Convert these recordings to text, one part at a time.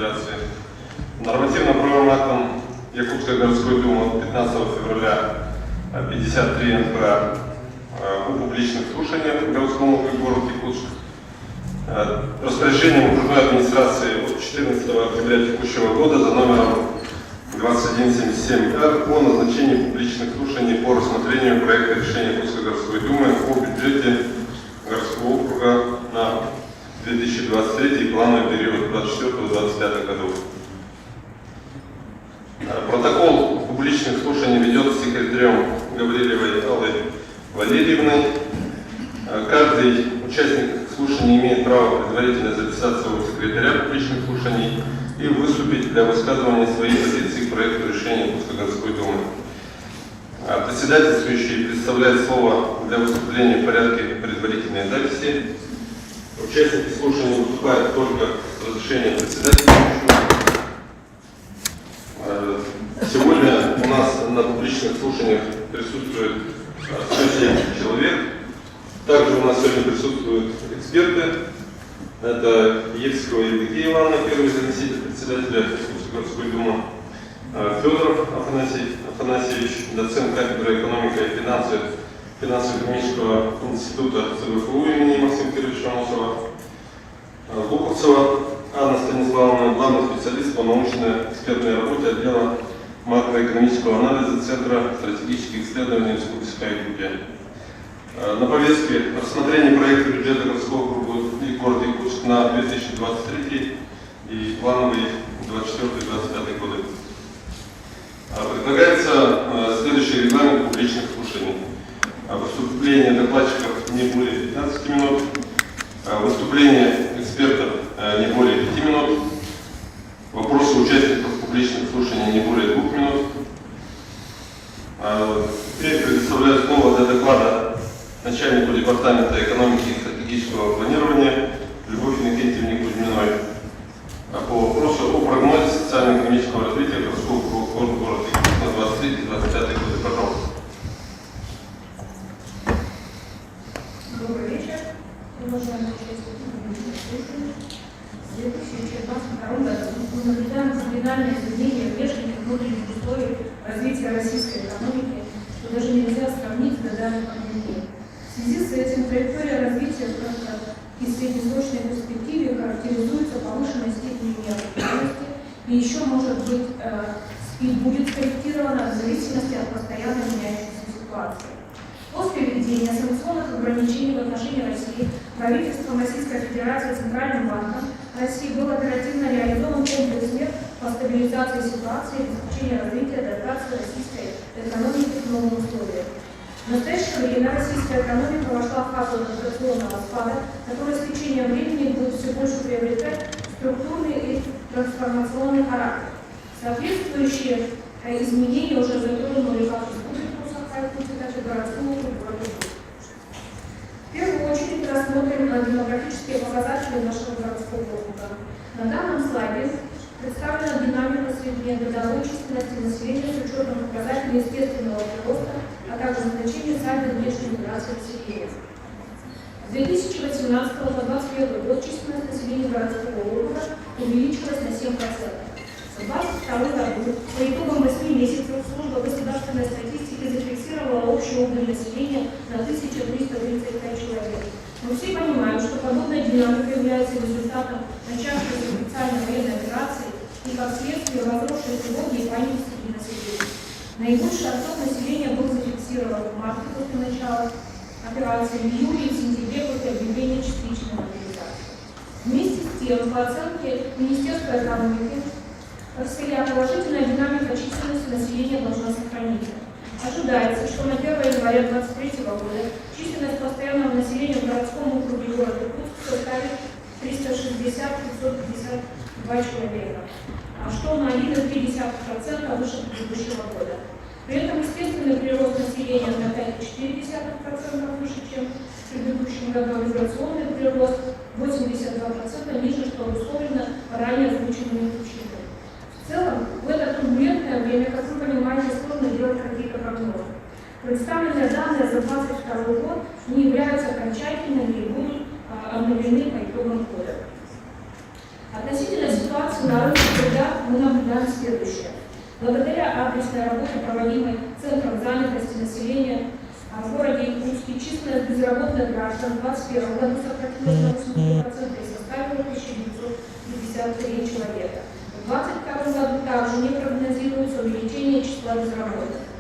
Федерации. Нормативно-правовым актом Якутской городской думы от 15 февраля 53 НП о публичных слушаниях в городском округе город Якутск. Распоряжением окружной администрации от 14 октября текущего года за номером 2177-Р о назначении публичных слушаний по рассмотрению проекта решения Якутской городской думы о бюджете городского округа на 2023 и плановый период 2024-2025 годов. Протокол публичных слушаний ведется секретарем Гаврилевой Аллой Валерьевной. Каждый участник слушаний имеет право предварительно записаться у секретаря публичных слушаний и выступить для высказывания своей позиции к проекту решения Якутской городской думы. Председательствующий представляет слово для выступления в порядке предварительной записи. Участники слушаний выступают только с разрешения председательствующего. Сегодня у нас на публичных слушаниях присутствует 107 человек. Также у нас сегодня присутствуют эксперты. Это Евского Евдокия Ивановна, первый заместитель председателя Якутской городской думы, Федоров Афанасьевич, доцент кафедры экономика и финансово-экономического института ЦВФУ имени Максима Кировича Амосова, Луковцева Анна Станиславовна, главный специалист по научно-экспертной работе отдела макроэкономического анализа Центра стратегических исследований Республики Якутия. На повестке рассмотрение проекта бюджета городского округа и города Якутск на 2023 и плановый 2024-2025 годы. Предлагается следующий регламент публичных слушаний. Выступление докладчиков не более 15 минут, выступление экспертов не более 5 минут, вопросы участников публичных слушаний не более 2 минут. Теперь предоставляю слово для доклада начальнику департамента экономики и стратегического планирования Любовь Иннокентьевне Кузьминой по вопросу о прогнозе социально-экономического развития городского города Якутск на 23-25 годы. Пожалуйста. Добрый вечер, уважаемые участники публичных слушаний. В 2022 году мы наблюдаем кардинальное изменение внешних и внутренних условий развития российской экономики, что даже нельзя сравнить с годами пандемии. В связи с этим траектория развития в краткой и среднесрочной перспективе характеризуется повышенной степенью неопределенности и еще может быть и будет скорректирована в зависимости от постоянно меняющейся ситуации. После введения санкционных ограничений в отношении России правительством Российской Федерации и Центральным банком России был оперативно реализован комплекс мер по стабилизации ситуации и обеспечению развития и адаптации российской экономики к новым условиям. В настоящее время российская экономика вошла в фазу инфляционного спада, который с течением времени будет все больше приобретать структурный и трансформационный характер. Соответствующие изменения уже затронули как республику Саха-Якутия, так и городскую округ. В первую очередь рассмотрим демографические показатели нашего городского округа. На данном слайде представлена динамика среднегодовой численности населения с учетом показателей естественного прироста, а также значения сальдо внешней миграции населения. С 2018 по 2021 год численность населения городского округа увеличилась на 7%. В 2022 году по итогам 8 месяцев служба государственной статистики зафиксировала общий уровень населения на 1335 человек. Мы все понимаем, что подобная динамика является результатом начавшейся специальной военной операции и как следствие возросшей тревоги и паники среди населения. Наибольший отток населения был зафиксирован в марте после начала операции, в июле и сентябре после объявления частичной мобилизации. Вместе с тем, по оценке Министерства экономики, положительная динамика численности населения должна сохраниться. Ожидается, что на 1 января 2023 года численность постоянного населения в городском округе города Якутск составит 360-552 человека, что на 1,3% выше предыдущего года. При этом естественный прирост населения на 5,4% выше, чем в предыдущем году, миграционный прирост 82% ниже, что обусловлено ранее озвученными причинами. В целом, в это турбулентное время, как вы понимаете, сложно делать какие-то прогнозы. Представленные данные за 2022 год не являются окончательными и будут обновлены по итогам года. Относительно ситуации на рынке труда мы наблюдаем следующее. Благодаря адресной работе, проводимой Центром занятости населения в городе Якутске, численность безработных граждан в 2021 году сократилась на 80% и составила 1953 человека. В 2022 году также не прогнозируется увеличение числа безработных.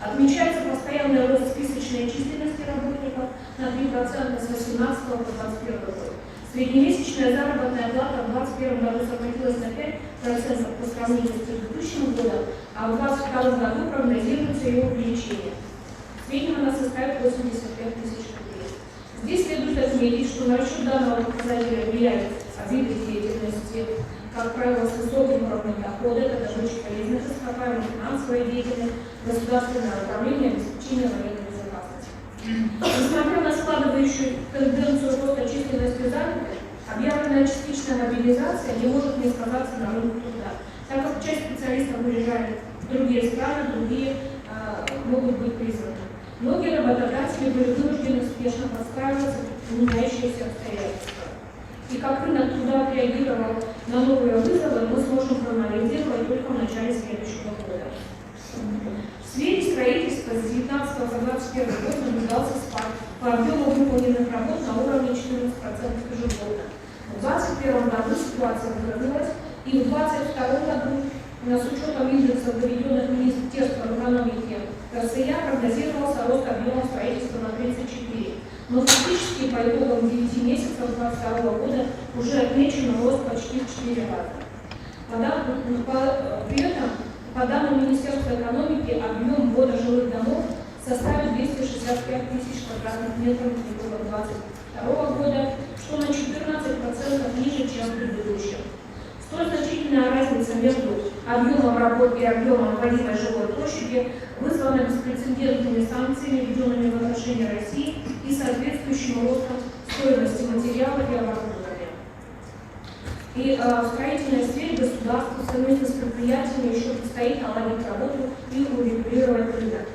Отмечается постоянный рост списочной численности работников на 3% с 2018 по 2021 год. Среднемесячная заработная плата в 2021 году сократилась на 5% по сравнению с предыдущим годом, а в 2022 году прогнозируется ее увеличение. В среднем она составит 85 тысяч рублей. Здесь следует отметить, что на расчет данного показателя влияет виды деятельности, как правило, с высоким уровнем дохода, это добыча полезных ископаемых, финансовая деятельность, государственное управление, обеспечение военной безопасности. Несмотря на складывающую тенденцию роста численности занятых, объявленная частичная мобилизация не может не сказаться на рынке труда, так как часть специалистов уезжает в другие страны, другие могут быть призваны. Многие работодатели были вынуждены успешно подстраиваться под меняющиеся обстоятельства. И как рынок труда отреагировал на новые вызовы, мы сможем проанализировать только в начале следующего года. В сфере строительства с 19 по 21 год наблюдался спад по объему выполненных работ на уровне 14% ежегодно. В 2021 году ситуация выровнялась, и в 2022 году с учетом индексов, доведенных Министерством экономики РСЯ, прогнозировался рост объема строительства на 34%. Но фактически по итогам 9 месяцев 2022 года уже отмечен рост почти в 4 раза. При этом, по данным Министерства экономики, объем ввода жилых домов составит 265 тысяч квадратных метров в итогах 2022 года, что на 14% ниже, чем в предыдущем. Столь значительная разница между объемом работ и объемом вводимой жилой площади вызвана беспрецедентными санкциями, введенными в отношении России, и соответствующим ростом стоимости материалов и оборудования. И в строительной сфере государству совместно с предприятиями еще предстоит наладить работу и урегулировать рынок.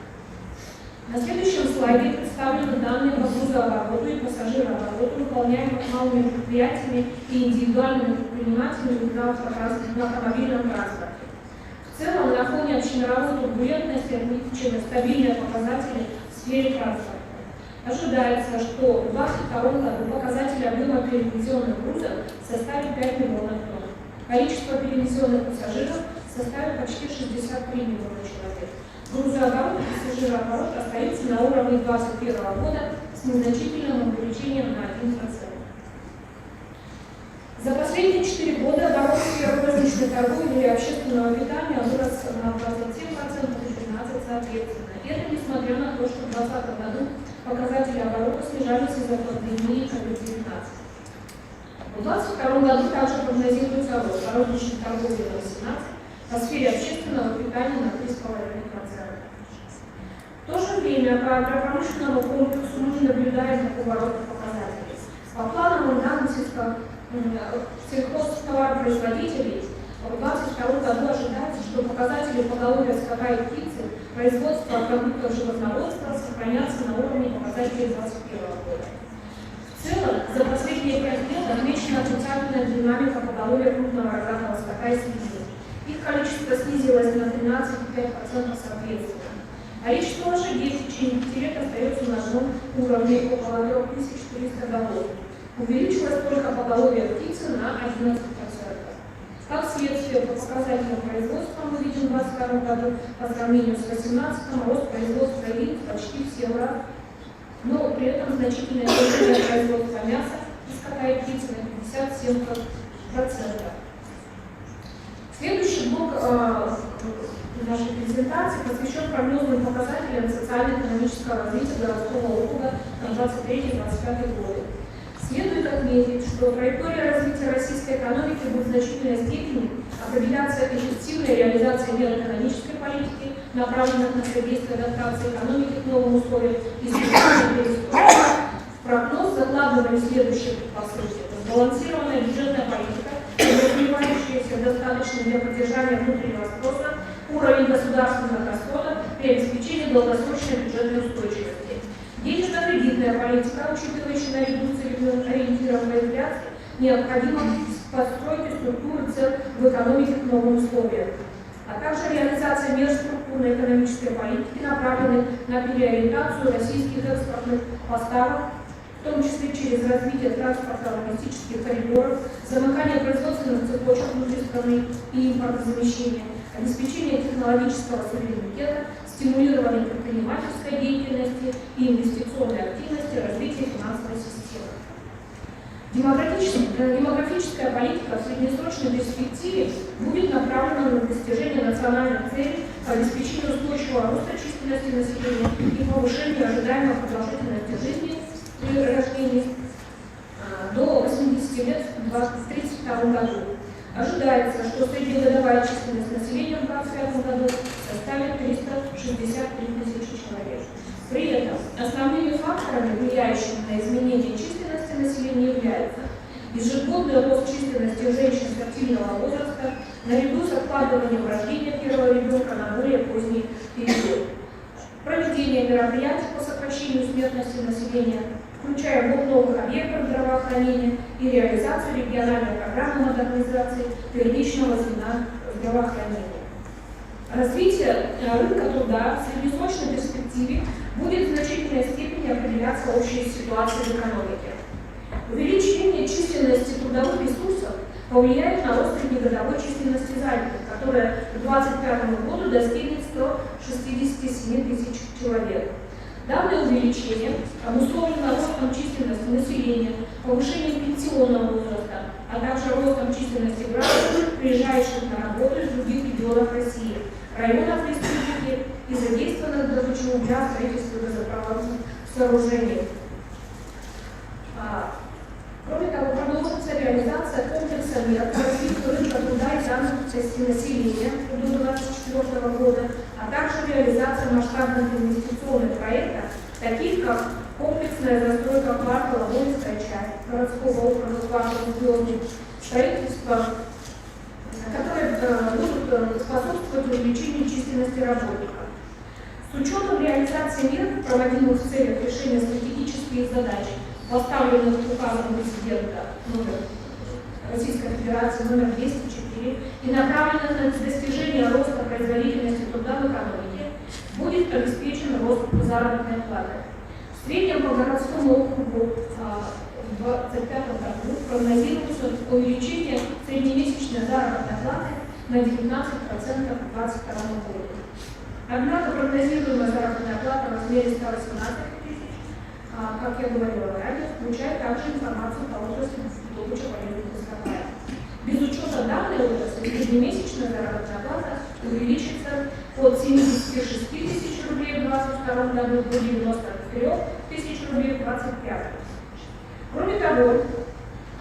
На следующем слайде представлены данные по грузообороту и пассажирообороту, выполняемых малыми предприятиями и индивидуальными предпринимателями на автомобильном транспорте. В целом, на фоне общемировой турбулентности отмечены стабильные показатели в сфере транспорта. Ожидается, что в 2022 году показатель объема перевезенных грузов составит 5 миллионов тонн. Количество перевезенных пассажиров составит почти 63 миллиона человек. Грузооборот и пассажирооборот остаются на уровне 2021 года с незначительным увеличением на 1%. За последние 4 года оборот сферы розничной торговли и общественного питания вырос на 27% и 15% соответственно. И это несмотря на то, что в 2020 году показатели оборота снижались из-за пандемии COVID-19. В 2022 году также прогнозируется рост по розничной торговле на 18%, по сфере общественного питания на 3,5%. В то же время по агропромышленному комплексу мы не наблюдаем такого рода показателей. По плановым данным сельхозтоваропроизводителей в 2022 году ожидается, что показатели поголовья скота и птицы, производства продуктов животноводства сохранятся на уровне показателей 2021 года. В целом, за последние 5 лет отмечена отрицательная динамика поголовья крупного рогатого скота и свиньи. Их количество снизилось на 13,5% соответственно. Количество лошадей в течение 5 лет остается на одном уровне около 3300 голов. Увеличилось только поголовье птицы на 11%. Как следствие, по показателям производства мы видим в 2022 году по сравнению с 2018 рост производства яиц почти в 7 раз, но при этом значительное снижение производства мяса и скота и птицы на 57%. Следующий блок нашей презентации посвящен прогнозным показателям социально-экономического развития городского округа на 2023-2025 годы. Следует отметить, что траектория развития российской экономики будет в значительной степени определяться эффективной реализацией мер экономической политики, направленных на содействие адаптации экономики к новым условиям и структурной перестройки. В прогноз закладываем следующие предпосылки: сбалансированная бюджетная политика, развивающаяся достаточно для поддержания внутреннего спроса, уровень государственных расходов при обеспечении долгосрочной бюджетной устойчивости. Денежно-кредитная политика, учитывающая наряду с ориентированной инфляцией, необходимо постройки структуры цен в экономике к новым условиям, а также реализация мер структурной экономической политики, направленных на переориентацию российских экспортных поставок, в том числе через развитие транспортно-логистических коридоров, замыкание производственных цепочек внутри страны и импортозамещения, обеспечение технологического суверенитета, стимулирование предпринимательской деятельности и инвестиционной активности, развитие финансовой системы. Демографическая политика в среднесрочной перспективе будет направлена на достижение национальных целей по обеспечению устойчивого роста численности населения и повышению ожидаемой продолжительности жизни при рождении до 80 лет в 2032 году. Ожидается, что среднегодовая численность населения в 2025 году составит 363 тысячи человек. При этом основными факторами, влияющими на изменение численности населения, являются ежегодный рост численности женщин фертильного возраста наряду с откладыванием рождения первого ребенка на более поздний период, проведение мероприятий по сокращению смертности населения, включая ввод новых объектов здравоохранения и реализацию региональной программы модернизации первичного звена здравоохранения. Развитие рынка труда в среднесрочной перспективе будет в значительной степени определяться общей ситуацией в экономике. Увеличение численности трудовых ресурсов повлияет на рост среднегодовой численности занятых, которая к 2025 году достигнет 167 тысяч человек. Данное увеличение обусловлено ростом численности населения, повышением пенсионного возраста, а также ростом численности граждан, приезжающих на работу из других регионов России, районов республики и задействованных добычных для строительства газопроводных сооружений. Кроме того, продолжится реализация комплекса мер по развитию рынка труда и занятости населения до 2024 года, а также реализация масштабных инвестиционных проектов, таких как комплексная застройка квартала «Воинская часть» городского округа квартала «Звездный», строительство, которые будут способствовать увеличению численности работников. С учетом реализации мер, проводимых в целях решения стратегических задач, поставленных указом президента Российской Федерации номер 204 и направленных на достижение роста производительности труда в экономике, будет обеспечен рост заработной платы. В среднем по городскому округу в 2025 году прогнозируется увеличение среднемесячной заработной платы на 19% к 2022 году. Однако прогнозируемая заработная плата в размере 118 тысяч, как я говорила ранее, включает также информацию по отрасли добычи полезных ископаемых. Без учета данной отрасли среднемесячная заработная плата увеличится от 76 тысяч рублей в 2022 году до 93 тысяч рублей в 2025. Кроме того,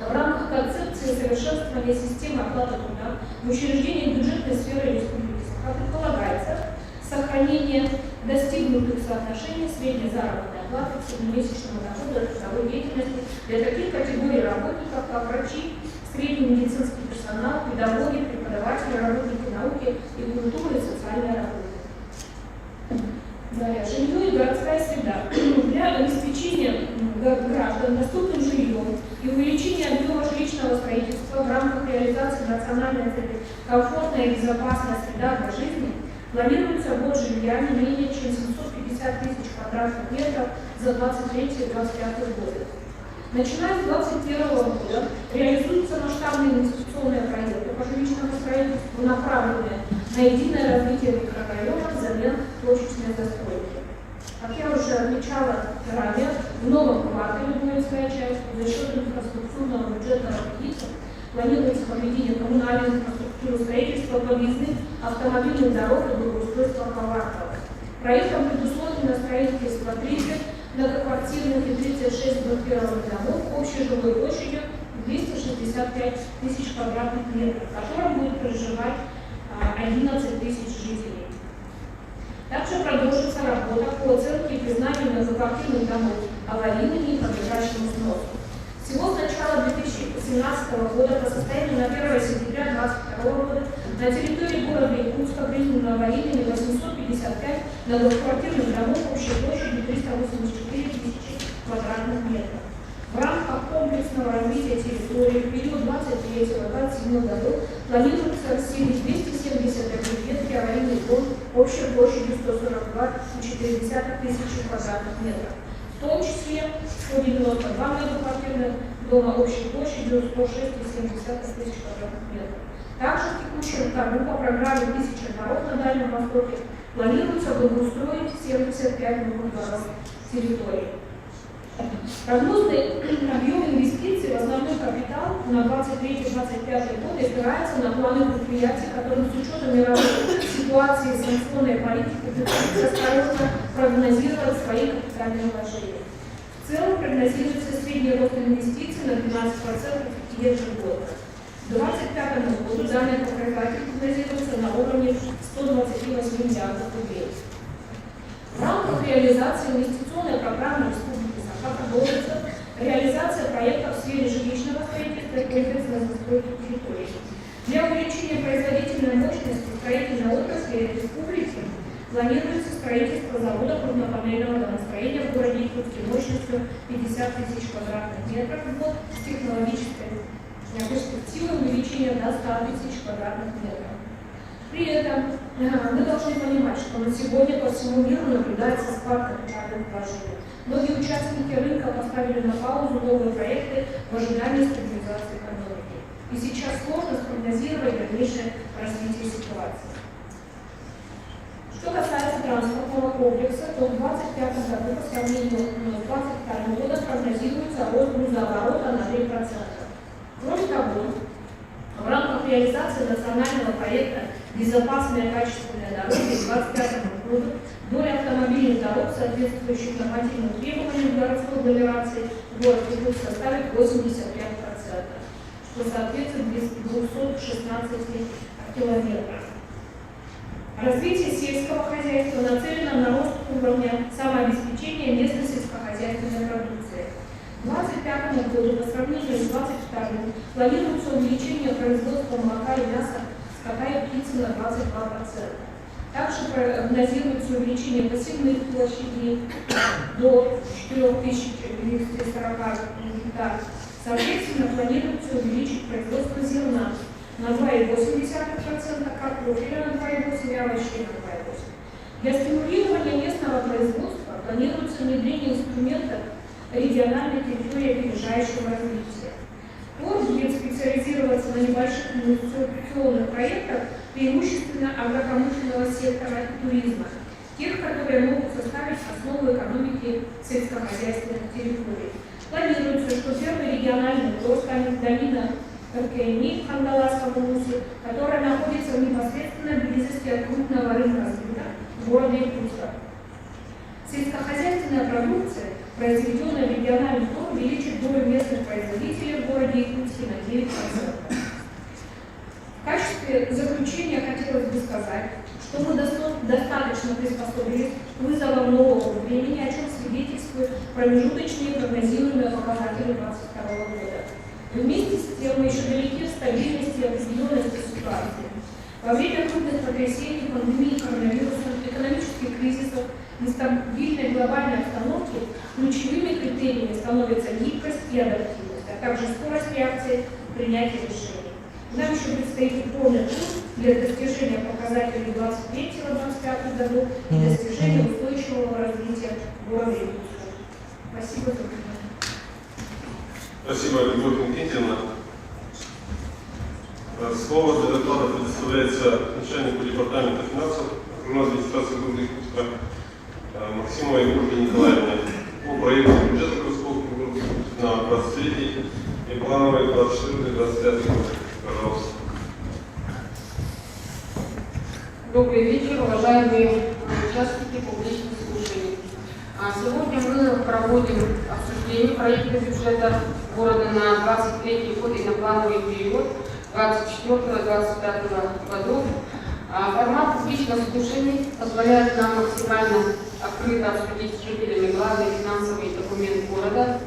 в рамках концепции совершенствования системы оплаты труда в учреждениях бюджетной сферы республики предполагается сохранение достигнутых соотношений средней заработной платы к среднемесячному доходу от трудовой деятельности для таких категорий работников, как врачи, средний медицинский персонал, педагоги, преподаватели, работники науки и культуры и социальной работы. Далее, жилье и городская среда. Для обеспечения граждан доступным жильем и увеличения объема жилищного строительства в рамках реализации национальной цели комфортная и безопасная среда для жизни планируется ввод жилья не менее чем 750 тысяч квадратных метров за 23-25 годы. Начиная с 2021 года реализуются масштабные инвестиционные проекты по жилищному строительству, направленные на единое развитие микрорайонов взамен точечной застройки. Как я уже отмечала ранее, в новом квартале «Воинская часть» за счет инфраструктурного бюджетного кредита планируется проведение коммунальной инфраструктуры, строительства подъездных автомобильных дорог и благоустройства квартала. Проектом предусмотрено строительство 30 многоквартирных и 36 двухэтажных домов общей жилой площадью 265 тысяч квадратных метров, в котором будет проживать 11 тысяч жителей. Также продолжится работа по оценке и признанию многоквартирных домов аварийными и подлежащими сносу. Всего с начала 2017 года по состоянию на 1 сентября 2022 года на территории города Якутска признано аварийными 855 многоквартирных домов общей площадью 384 тысячи квадратных метров. В рамках комплексного комплексного развития территории в период 23-27 годов планируется расселить 270 объектов аварийных зон общей площадью 142,4 тысячи квадратных метров. В том числе 192 многоквартирных дома общей площадью 106,7 тысяч квадратных метров. Также в текущем году по программе «Тысяча дорог» на Дальнем Востоке планируется благоустроить 75 новых дорог территории. Прогнозный объем инвестиций в основной капитал на 23-25 годы опирается на планы предприятий, которым с учетом мировой ситуации и санкционной политики приходится осторожно прогнозировать свои капитальные вложения. В целом прогнозируется средний рост инвестиций на 12% ежегодно. К 2025 году данный показатель прогнозируется на уровне 128 миллиардов рублей. В рамках реализации инвестиционной программы Республики Саха продолжится реализация проектов в сфере жилищного строительства и комплексной застройки территории. Для увеличения производительной мощности строительной отрасли республики планируется строительство завода крупнопанельного домостроения в городе Иркутске мощностью 50 тысяч квадратных метров в год с технологической перспективой увеличения до 100 тысяч квадратных метров. При этом мы должны понимать, что на сегодня по всему миру наблюдается спад капитальных вложений. Многие участники рынка поставили на паузу новые проекты в ожидании стабилизации экономики. И сейчас сложно спрогнозировать дальнейшее развитие ситуации. Что касается транспортного комплекса, то в 2025 году по сравнению с 2022 годом прогнозируется рост грузооборота на 3%. Кроме того, в рамках реализации национального проекта «Безопасные и качественные дороги» к 2025 году доля автомобильных дорог, соответствующих нормативным требованиям городской агломерации в городе Иркутск составит 85%, что соответствует 216 километров. Развитие сельского хозяйства нацелено на рост уровня самообеспечения местной сельскохозяйственной продукции. К 2025 году по сравнению с 2022 планируется увеличение производства молока и мяса, скота и птицы на 22%. Также прогнозируется увеличение посевных площадей до 4240 гектаров. Соответственно, планируется увеличить производство зерна на 2,8%, картофеля на 2,8% и овощей на 2,8%. Для стимулирования местного производства планируется внедрение инструментов региональной территории опережающего развития. ТОР будет специализироваться на небольших инвестиционных проектах, преимущественно агропромышленного сектора и туризма, тех, которые могут составить основу экономики сельскохозяйственных территорий. Планируется, что первый региональный ТОР станет долина РКНИ в Хангаласском улусе, которая находится в непосредственной близости от крупного рынка сбыта в городе Иркутска. Сельскохозяйственная продукция, произведенная в региональном ТОР, увеличит долю местных производителей в городе Иркутске на 9%. В качестве заключения хотелось бы сказать, что мы достаточно приспособились к вызовам нового времени, о чем свидетельствуют промежуточные прогнозируемые показатели 2022 года. Вместе с тем мы еще далеки в стабильности и определенности ситуации. Во время крупных потрясений, пандемии коронавируса, экономических кризисов, нестабильной глобальной обстановки ключевыми критериями становятся гибкость и адаптивность, а также скорость реакции в принятии решений. Нам еще предстоит упорный путь для достижения показателей 2023-2025 году и достижения устойчивого развития города Иркутска. Спасибо за внимание. Спасибо, Любовь Никитина. Слово для доклада предоставляется начальнику департамента финансов окружной администрации города Иркутска Максимовой Ольге Николаевне по проекту бюджета Иркутского города на 23 и плановый 24-25 год. Пожалуйста. Добрый вечер, уважаемые участники публичных слушаний. Сегодня мы проводим обсуждение проекта бюджета города на 23 год и на плановый период 24-25 годов. Формат публичных слушаний позволяет нам максимально открыто обсудить с жителями главный финансовый документ города.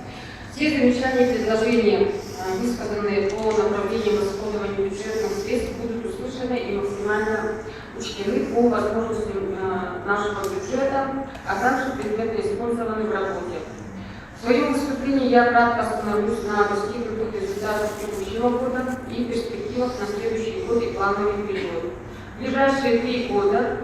Все замечания и предложения, высказанные по направлениям расходования бюджетных средств, будут услышаны и максимально учтены по возможностям нашего бюджета, а также предметно использованы в работе. В своем выступлении я кратко остановлюсь на достигнутых результатах текущего года и перспективах на следующий год и плановый период. В ближайшие 3 года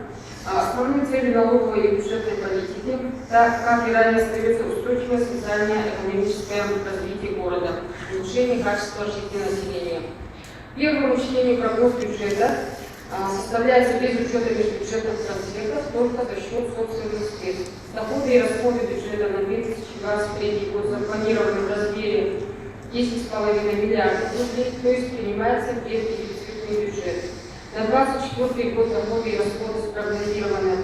основные цели налоговой и бюджетной политики, так как и ранее, остается устойчивое социально-экономическое развитие города, улучшение качества жизни населения. Первое учтение прогноз бюджета составляется без учета межбюджетных трансфертов только за счет собственных средств. Доходы и расходы бюджета на 2023 год запланированы в размере 10,5 миллиардов рублей, то есть принимается бездефицитный бюджет. На 2024 год доходы и расходы спрогнозированы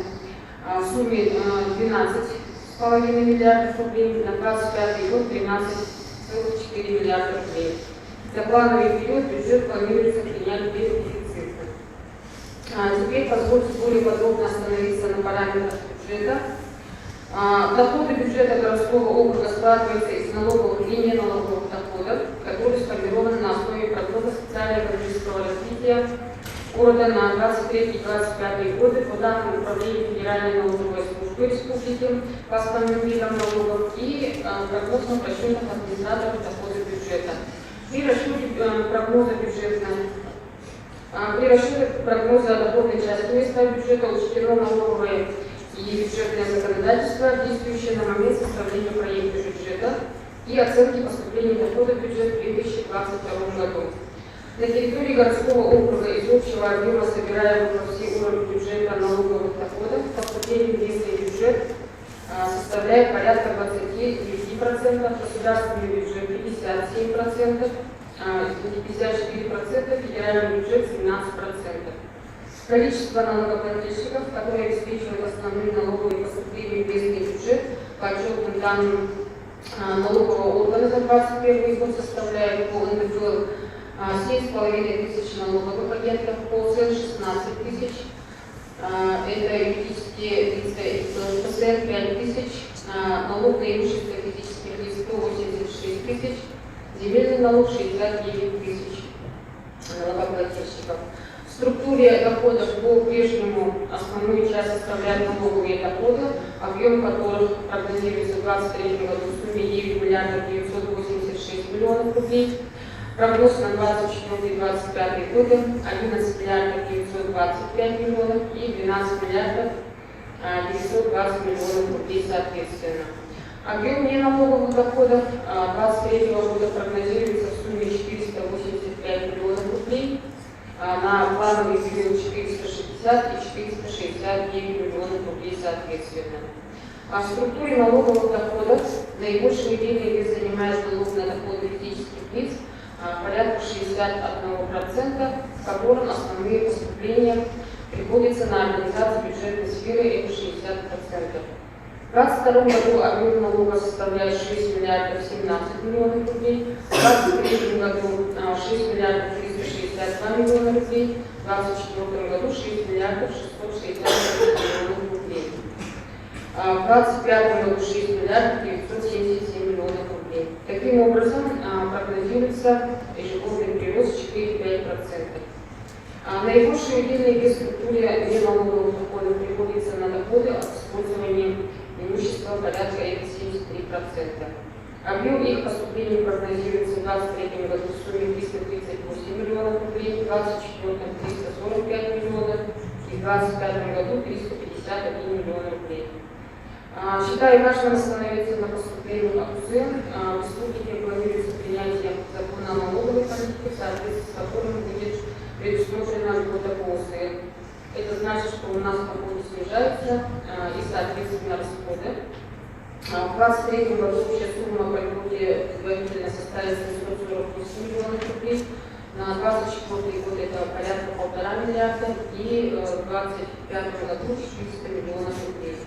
в сумме 12,5 миллиардов рублей, на 2025 год 13,4 миллиарда рублей. За плановый период бюджет планируется принять без дефицита. Теперь позвольте более подробно остановиться на параметрах бюджета. Доходы бюджета городского округа складываются из налоговых и неналоговых доходов, которые сформированы на основе прогноза социально-экономического развития города на 2023-2025 годы по данным Управления Федеральной налоговой службы республики по основным видам налогов и прогнозом расчетных администраторов доходов бюджета. При расчете прогноза доходной части места бюджета учтено налоговое и бюджетное законодательство, действующее на момент составления проекта бюджета и оценки поступления доходов в бюджет в 2022 году. На территории городского округа из общего объема собираемых во все уровни бюджета налоговых доходов поступление в местный бюджет составляет порядка 29%, государственный бюджет 57%, 54%, федеральный бюджет 17%. Количество налогоплательщиков, которые обеспечивают основные налоговые поступления в местный бюджет по отчетным данным налогового органа за 2021 год составляет по НДФЛ 7,5 тысяч налоговых агентов, по ЦЕН 16 тысяч, это юридические лица ПСН 5 тысяч, налог на имущество физических лиц 186 тысяч, земельный налог 69 тысяч налогоплательщиков. В структуре доходов по-прежнему основную часть составляют налоговые доходы, объем которых прогнозируется в 2023 году в сумме 9 миллиардов 986 миллионов рублей. Прогноз на 2024-2025 годы 11 миллиардов 925 миллионов и 12 миллиардов 920 миллионов рублей соответственно. Объем неналоговых доходов 2023 года прогнозируется в сумме 485 миллионов рублей, на плановый период 460 и 469 миллионов рублей соответственно. В структуре налоговых доходов наибольший удельный вес занимает налог на доходы физических лиц, порядка 61%, в котором основные поступления приходятся на организацию бюджетной сферы, это 60%. В 2022 году объем налога составляет 6 миллиардов 17 миллионов рублей, в 2023 году 6 миллиардов 362 миллиона рублей, в 2024 году 6 миллиардов 660 миллионов рублей. В 2025 году 6 миллиардов 977 миллионов рублей. Таким образом, прогнозируется ежегодный прирост 4-5%. Наибольший удельный вес в структуре неналоговых доходов приходится на доходы от использования имущества порядка 73%. Объем их поступлений прогнозируется в 2023 году в сумме 338 миллионов рублей, в 2024 345 миллионов и в 2025 году 351 миллион рублей. Считаю важным остановиться на поступлении от УСН. В республике планируется принятие закона о налоговой политике, в соответствии с которым будет предусмотрена льгота по УСН. Это значит, что у нас доходы снижаются и, соответственно, расходы. В 2023 году общая сумма по льготе предварительно составит 748 миллионов рублей. На 2024 год это порядка 1,5 миллиарда и в 2025 году 400 миллионов рублей.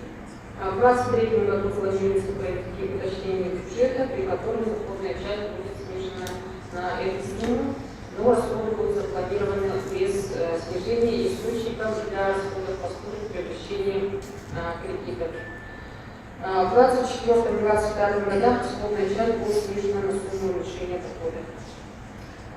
В 2023 году планируется провести уточнение бюджета, при котором доходная часть будет снижена на эту сумму, но расходы будут запланированы без снижения источников для расходов по случаю привлечения кредитов. В 2024-2025 годах расходная часть будет снижена на сумму уменьшения доходов.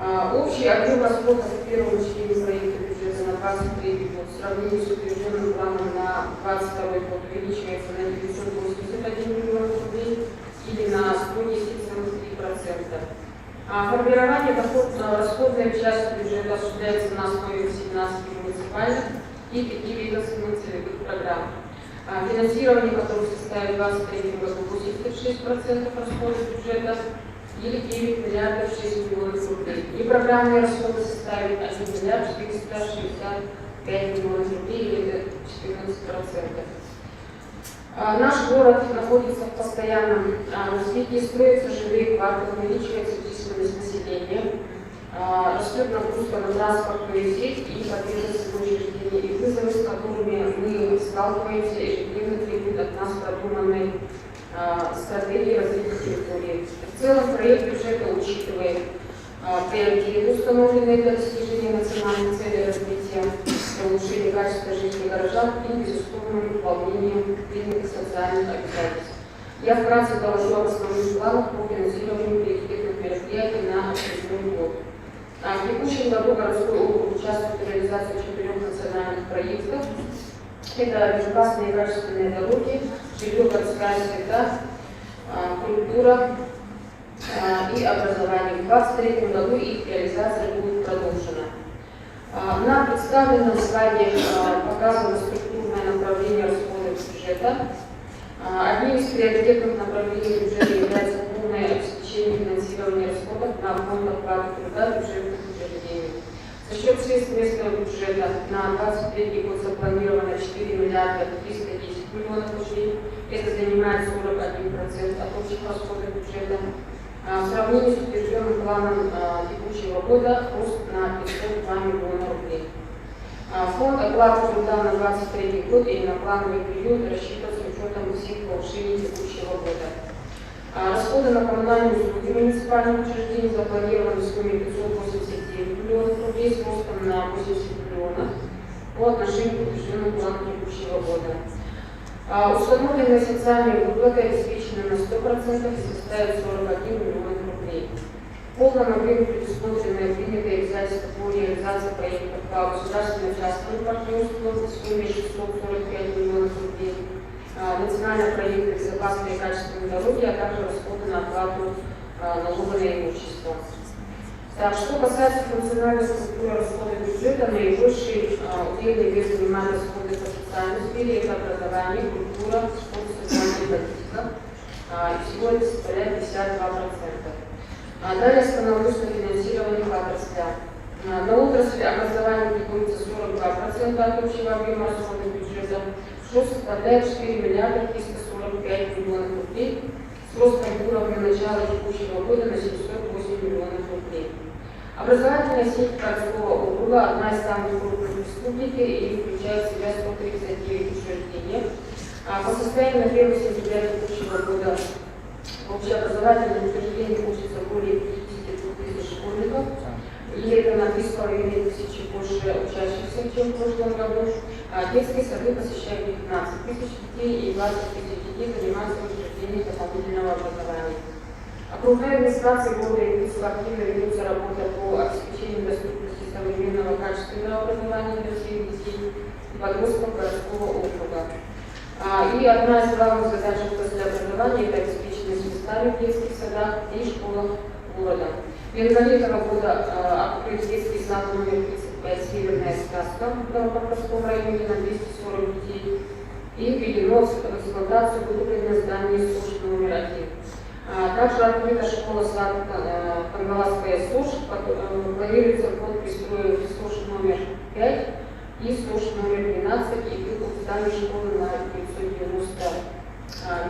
Общий объем расходов в первом чтении проекта бюджета на 2023 год в сравнении с утвержденным планом на 2022 год увеличивается на 981 миллион рублей или на Формирование расходной части бюджета осуществляется на основе 17 муниципальных и 5 ведомственных целевых программ, финансирование которых составит в 2023 году 86% расходов бюджета или 9 миллиардов 6 миллионов рублей. И программные расходы составят 1 миллиард 465 миллионов рублей или 14%. Наш город находится в постоянном развитии, строятся жилые кварталы, увеличивается численность населения, растет нагрузка на транспортную сеть и потребительские учреждения, и вызовы, с которыми мы сталкиваемся, ежедневно требуют от нас продуманной стратегии развития территории. В целом проект бюджета учитывает приоритеты, установленные для достижения национальной цели развития, для улучшения качества жизни горожан и безусловного выполнения принятых социальных обязательств. Я вкратце доложу об основных планах по финансированию приоритетных мероприятий на очередной год. В текущем году городской округ участвует в реализации 4 национальных проектов. Это безопасные и качественные дороги, жилье, городская среда, культура и образование. В 2023 году их реализация будет продолжена. На представленном слайде показано структурное направление расходов бюджета. Одним из приоритетных направлений бюджета является полное обеспечение финансирования расходов на фонд оплаты труда бюджетных учреждений. За счет средств местного бюджета на 2023 год запланировано 4 миллиарда 310 миллионов рублей. Это занимает 41% от общих расходов бюджета. В сравнении с утвержденным планом текущего года рост на 502 миллиона рублей. Фонд оплаты труда на 2023 год и на плановый период рассчитан с учетом всех повышений текущего года. Расходы на коммунальные услуги муниципальных учреждений запланированы в сумме 589 миллионов рублей с ростом на 80 миллионов по отношению к утвержденному плану текущего года. Установленные социальные выплаты обеспечены на 100% и составят 41 миллион рублей. В полном объеме предусмотрены принятые обязательства по реализации проектов по государственно-частному партнерству в сумме 645 миллионов рублей, национальные проекты безопасные и качественные дороги, а также расходы на оплату налога на имущество. Так, что касается функциональной структуры расходов бюджета, наибольший удельный вес занимает расходы по социальной сфере, это образование, культура, спорт, социальная политика. И всего это составляет 52%. Далее остановлюсь на финансировании по отраслям. На отрасли образования приходится 42% от общего объема расходов бюджета, что составляет 4 миллиарда 345 миллионов рублей, с ростом уровня начала текущего года на 708 миллионов рублей. Образовательная сеть городского округа одна из самых крупных в республике и включает в себя 139 учреждений. По состоянию на 1 сентября текущего года в общеобразовательных учреждениях учатся более 52 тысяч школьников, и это на 3,5 тысячи больше учащихся, чем в прошлом году. Детские сады посещают 15 тысяч детей и 20 тысяч детей занимаются в учреждениях дополнительного образования. Окружная администрация города Иркутска активно ведется работа по обеспечению доступности современного качественного образования для всех детей и подростков городского округа. И одна из главных задач отрасли образования – это обеспеченность местами в детских садах и школах города. В январе этого года открыт детский сад номер 35 «Северная сказка» в Новопокровском районе на 240 детей и введено в эксплуатацию выкупленное здание СОЖ номер 1. Также открыта школа-сад Кангаласская СОЖ, планируется вход пристроек СОЖ номер 5 и СОЖ номер 12 и выкуп здания школы на 990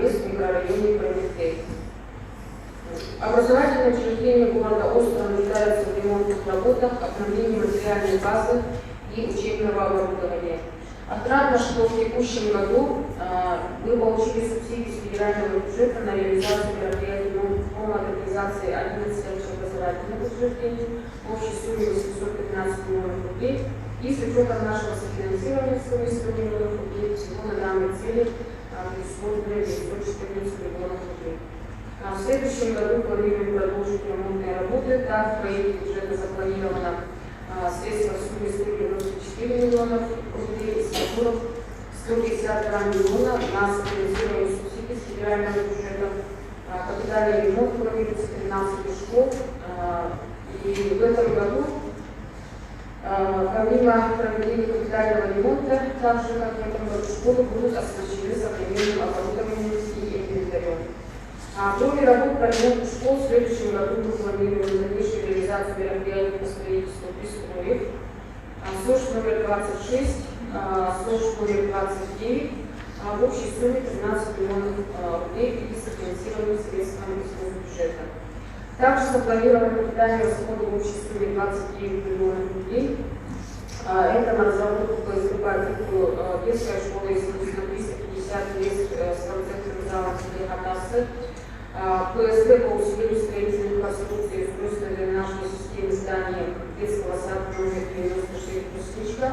мест в микрорайоне Прометей. Образовательные учреждения города остро нуждаются в ремонтных работах, обновлении материальной базы и учебного оборудования. Отрадно, что в текущем году мы получили субсидии с федерального бюджета на реализацию мероприятий по модернизации 11 общеобразовательных учреждений в общей сумме 815 миллионов рублей и с учетом нашего софинансирования в сумме 100 миллионов рублей всего на данной цели предусмотрено 914 миллионов рублей. В следующем году планируем продолжить ремонтные работы. Так, в проекте бюджета запланировано средства в сумме 194 миллионов рублей, из которых 152 миллиона на софинансирование субсидий с федерального бюджета, капитальный ремонт планируется 13 школ. И в этом году, помимо проведения капитального ремонта, так же как в этом году, школы будут оснащены современным оборудованием и инвентарем. Кроме работ по ремонту школ, в следующем году мы планируем дальнейшую реализацию мероприятий по строительству пристроек. СОЖ номер 26, СОЖ номер 29, в общей сумме 13 миллионов рублей и софинансированных средствами из бюджета. Также запланированы капитальные расходы в общей сумме 29 миллионов рублей. Это на разработку ПСД по типу детская школа искусства 350 мест с концертным залом Хатасы, ПСД по усилению строительных конструкций устройства дренажной системы здания детского сада номер 96 «Пустичка»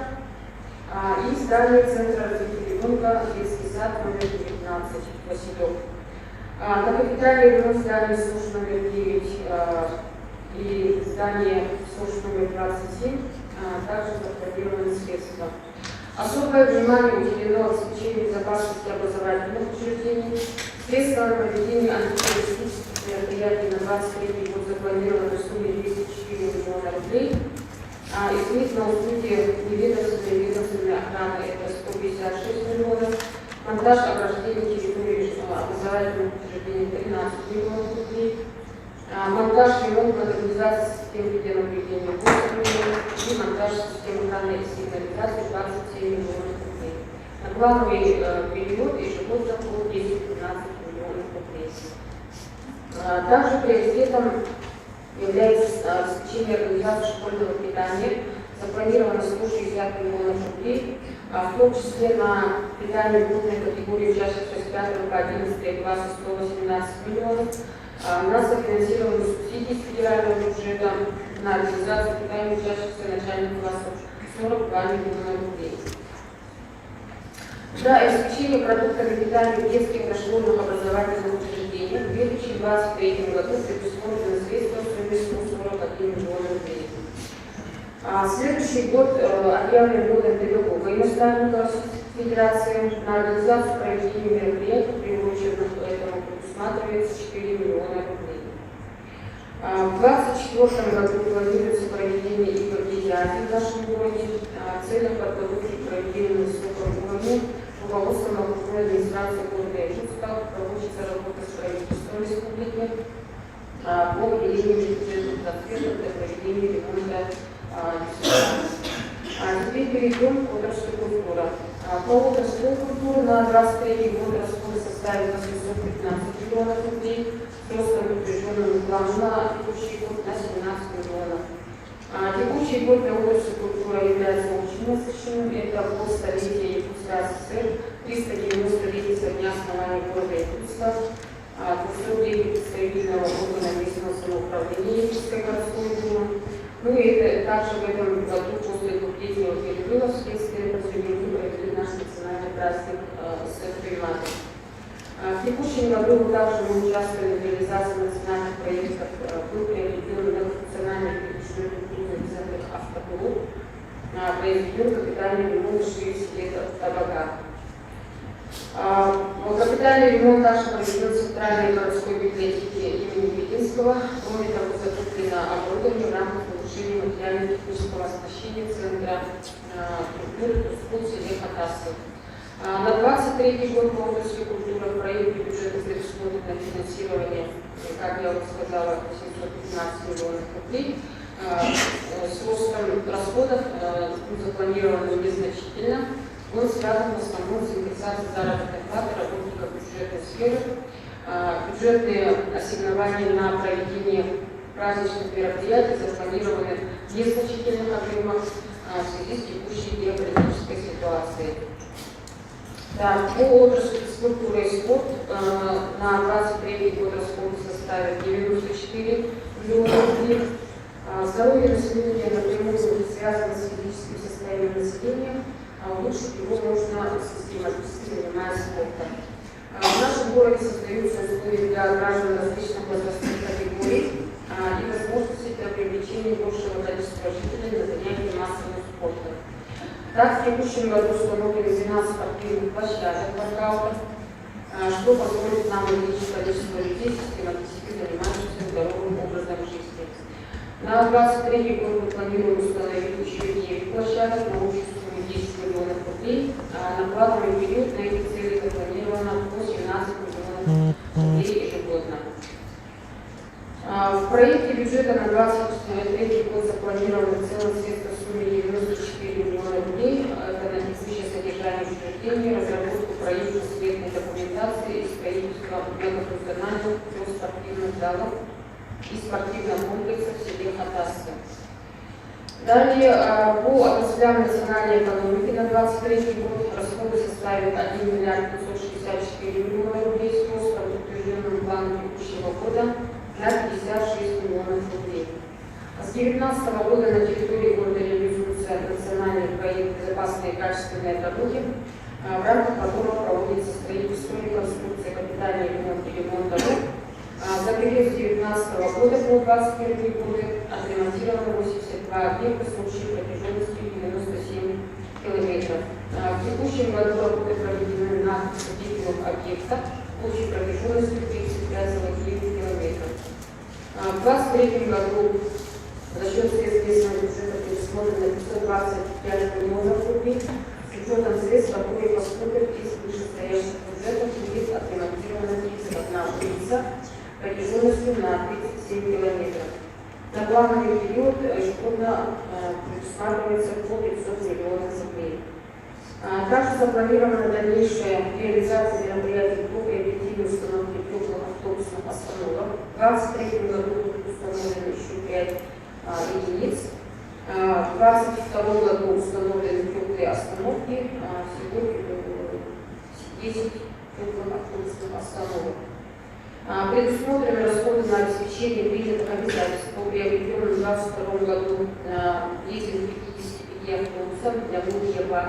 и здание Центра развития ребенка детский сад номер 19 «Василек». На капитальный ремонт здания СОЖ номер 9 и здание СОЖ номер 27 также запланированы средства. Особое внимание уделено обеспечению безопасности образовательных учреждений. Средства на проведение антитеррористических мероприятий на 23 год запланированы в сумме 204 миллиона рублей. Из них на услуги неведомственной охраны это 156 миллионов. Монтаж ограждения территории образовательных учреждений 13 миллионов рублей. Монтаж, ремонт, модернизация системы видеонаблюдения 8 миллионов и монтаж системы охраны и сигнализации 27 миллионов рублей. На плановый период ежегодно по 10-15 миллионов рублей. Также приоритетом является обеспечение организации школьного питания. Запланировано 160 миллионов рублей, в том числе на питание крупной категории учащихся с 5 по 11 класса 118 миллионов, на софинансирование субсидий с федерального бюджета на организацию питания учащихся начальных классов 42 миллиона рублей. Для обеспечения продуктами питания в детских и дошкольных образовательных учреждениях в 2023 году предусмотрены средства стоимостью 41 миллион рублей. Следующий год объявлен годом педагога и наставника Российской Федерации. На организацию проведения мероприятий, приуроченных к этому, предусматривается 4 миллиона рублей. В 2024 году планируется проведение игр «Дизайны» в нашем городе. В целях подготовки к проведению на высоком уровне руководством окружной администрации города Иркутска проводится работа с правительством республики по выделению бюджетных трансфертов для проведения ремонта. Теперь перейдем к отрасли культуры. По отрасли культуры на 2023 год расходы составят 815 миллионов рублей, с ростом утвержденным планом на текущий год на 17 миллионов. Текущий год для отрасли культуры является очень насыщенным. Это год столетия Якутской ССР, 390-летие со дня основания города Якутска, 200-летие представительного органа местного самоуправления Якутской городской думы. Ну и это также в этом году после двухлетнего перерыва вследствие пандемии провели наш национальный праздник Сет-Приматы. В текущем году мы также участвовали в реализации национальных проектов, был приобретен национальный передвижной культурный центр «Автоклуб», произведен капитальный ремонт Швейцарии Табага. Капитальный ремонт также проведен в Центральной городской библиотеке имени Вединского. Кроме того, закуплено оборудование в рамках улучшения материально-технического оснащения Центра культуры Тускул-Селе Хатасы. На 2023 год по отрасли культуры в проекте бюджета предусмотрено финансирование, как я уже сказала, 715 миллионов рублей. С ростом расходов запланировано незначительно. Он связан в основном с индексацией заработной платы работников бюджетной сферы. Бюджетные ассигнования на проведение праздничных мероприятий запланированы в незначительных объемах в связи с текущей геополитической ситуацией. Так, по отрасли физкультуры и спорт на 2023 год расходы составят 94 миллиона рублей. Здоровье населения напрямую связано с физическим состоянием населения. Улучшить его можно систематически занимаясь спортом. В нашем городе создаются условия для граждан различных возрастных категорий и возможности для привлечения большего количества жителей на занятия массовым спортом. Так, в текущем году установлены 12 спортивных площадок воркаутов. что позволит нам увеличить количество людей, систематически занимающихся здоровым образом жизни. На 2023 год мы планируем установить еще 9 площадок на общую сумму 10 миллионов рублей, а на плановый период на эти цели запланировано по 17 миллионов рублей ежегодно. В проекте бюджета на 2023 год запланированы в целом средства в сумме 94 миллиона рублей. Это на текущее содержание учреждений, разработку проектно-сметной документации и строительство многофункциональных спортивных залов и спортивного комплекса в селе Хатаске. Далее, по отраслям национальной экономики на 2023 год расходы составят 1 миллиард 564 миллиона рублей с ростом, утвержденным планом текущего года, на 56 миллионов рублей. С 2019 года на территории города реализуется национальный проект «Безопасные и качественные дороги», в рамках которого проводится строительство, реконструкция, капитальный ремонт и ремонт дорог. За период с 2019 года по 2021 год отремонтировано 82 объекта с общей протяженностью 97 километров. В текущем году работы проведены на 53 объектах общей протяженностью 35,9 километров. В 2023 году за счет средств местного бюджета предусмотрено 525 миллионов рублей. С учетом средств, которые поступят из вышестоящих бюджетов, будет отремонтирована 31 улица протяженностью на 37 километров. На плановый период ежегодно предусматривается по 500 миллионов рублей. Также запланирована дальнейшая реализация мероприятий по приобретению установки теплых автобусных остановок. В 2023 году будут установлены еще 5 единиц. В 2022 году установлены теплые остановки, всего 10 теплых автобусных остановок. Предусмотрены расходы на обеспечение принятых обязательств по приобретенным в 2022 году ездить 55 автобусов для МУД-ЕБА.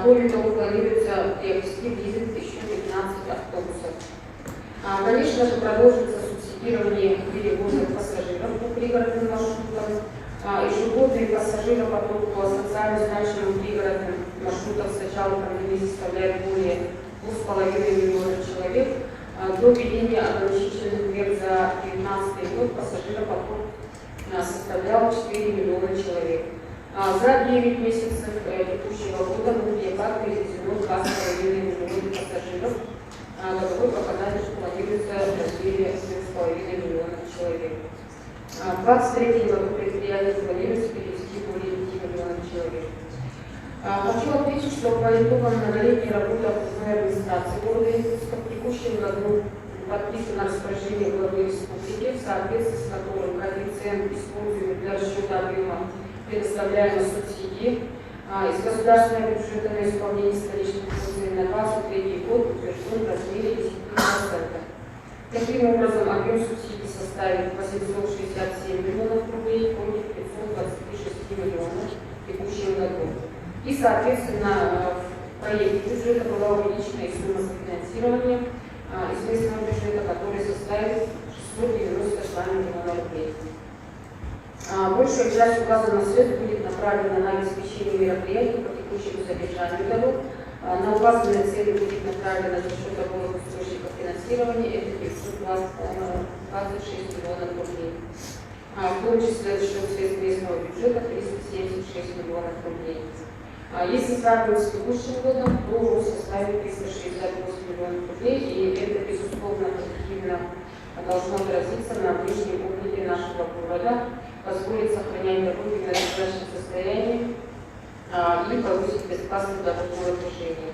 Кроме того, планируется приобрести дизель еще 15 автобусов. Конечно же, продолжится субсидирование перевозок пассажиров по пригородным маршрутам. Ежегодный пассажиропоток по социально значимым пригородным маршрутам с начала пандемии составляет более 2,5 миллиона человек. До введения ограничительных мер за 2019 год пассажиропоток составлял 4 миллиона человек. За 9 месяцев текущего года в МУД-ЕБА перевезено 2,5 миллиона пассажиров. Годовой показатель планируется в размере 3,5 миллионов человек. В 2023 году предприятие планируется перевести более 5 миллионов человек. Хочу отметить, что по итогам многолетней работы окружной администрации города Иркутска в текущем году подписано распоряжение главы республики, в соответствии с которым коэффициент, используемый для расчета объема предоставляемой субсидии из государственного бюджета на исполнение столичных функций на 2023 год утвержден в размере 10%. Таким образом, объем субсидий составит 867 миллионов рублей против 526 миллионов в текущем году. И, соответственно, в проекте бюджета была увеличена и сумма софинансирования из местного бюджета, который составит 692 миллиона рублей. Большая часть указанных средств будет направлена на обеспечение мероприятий по текущему содержанию дорог. На указанные цели будет направлено за счет обоих источников финансирования, это 526 миллионов рублей. В том числе за счет средств местного бюджета 376 миллионов рублей. Если сравнивать с текущим годом, то рост составит 368 миллионов рублей, и это, безусловно, позитивно должно отразиться на внешнем облике нашего города, позволит сохранять дороги в надлежащем состоянии и повысить безопасность дорожного движения.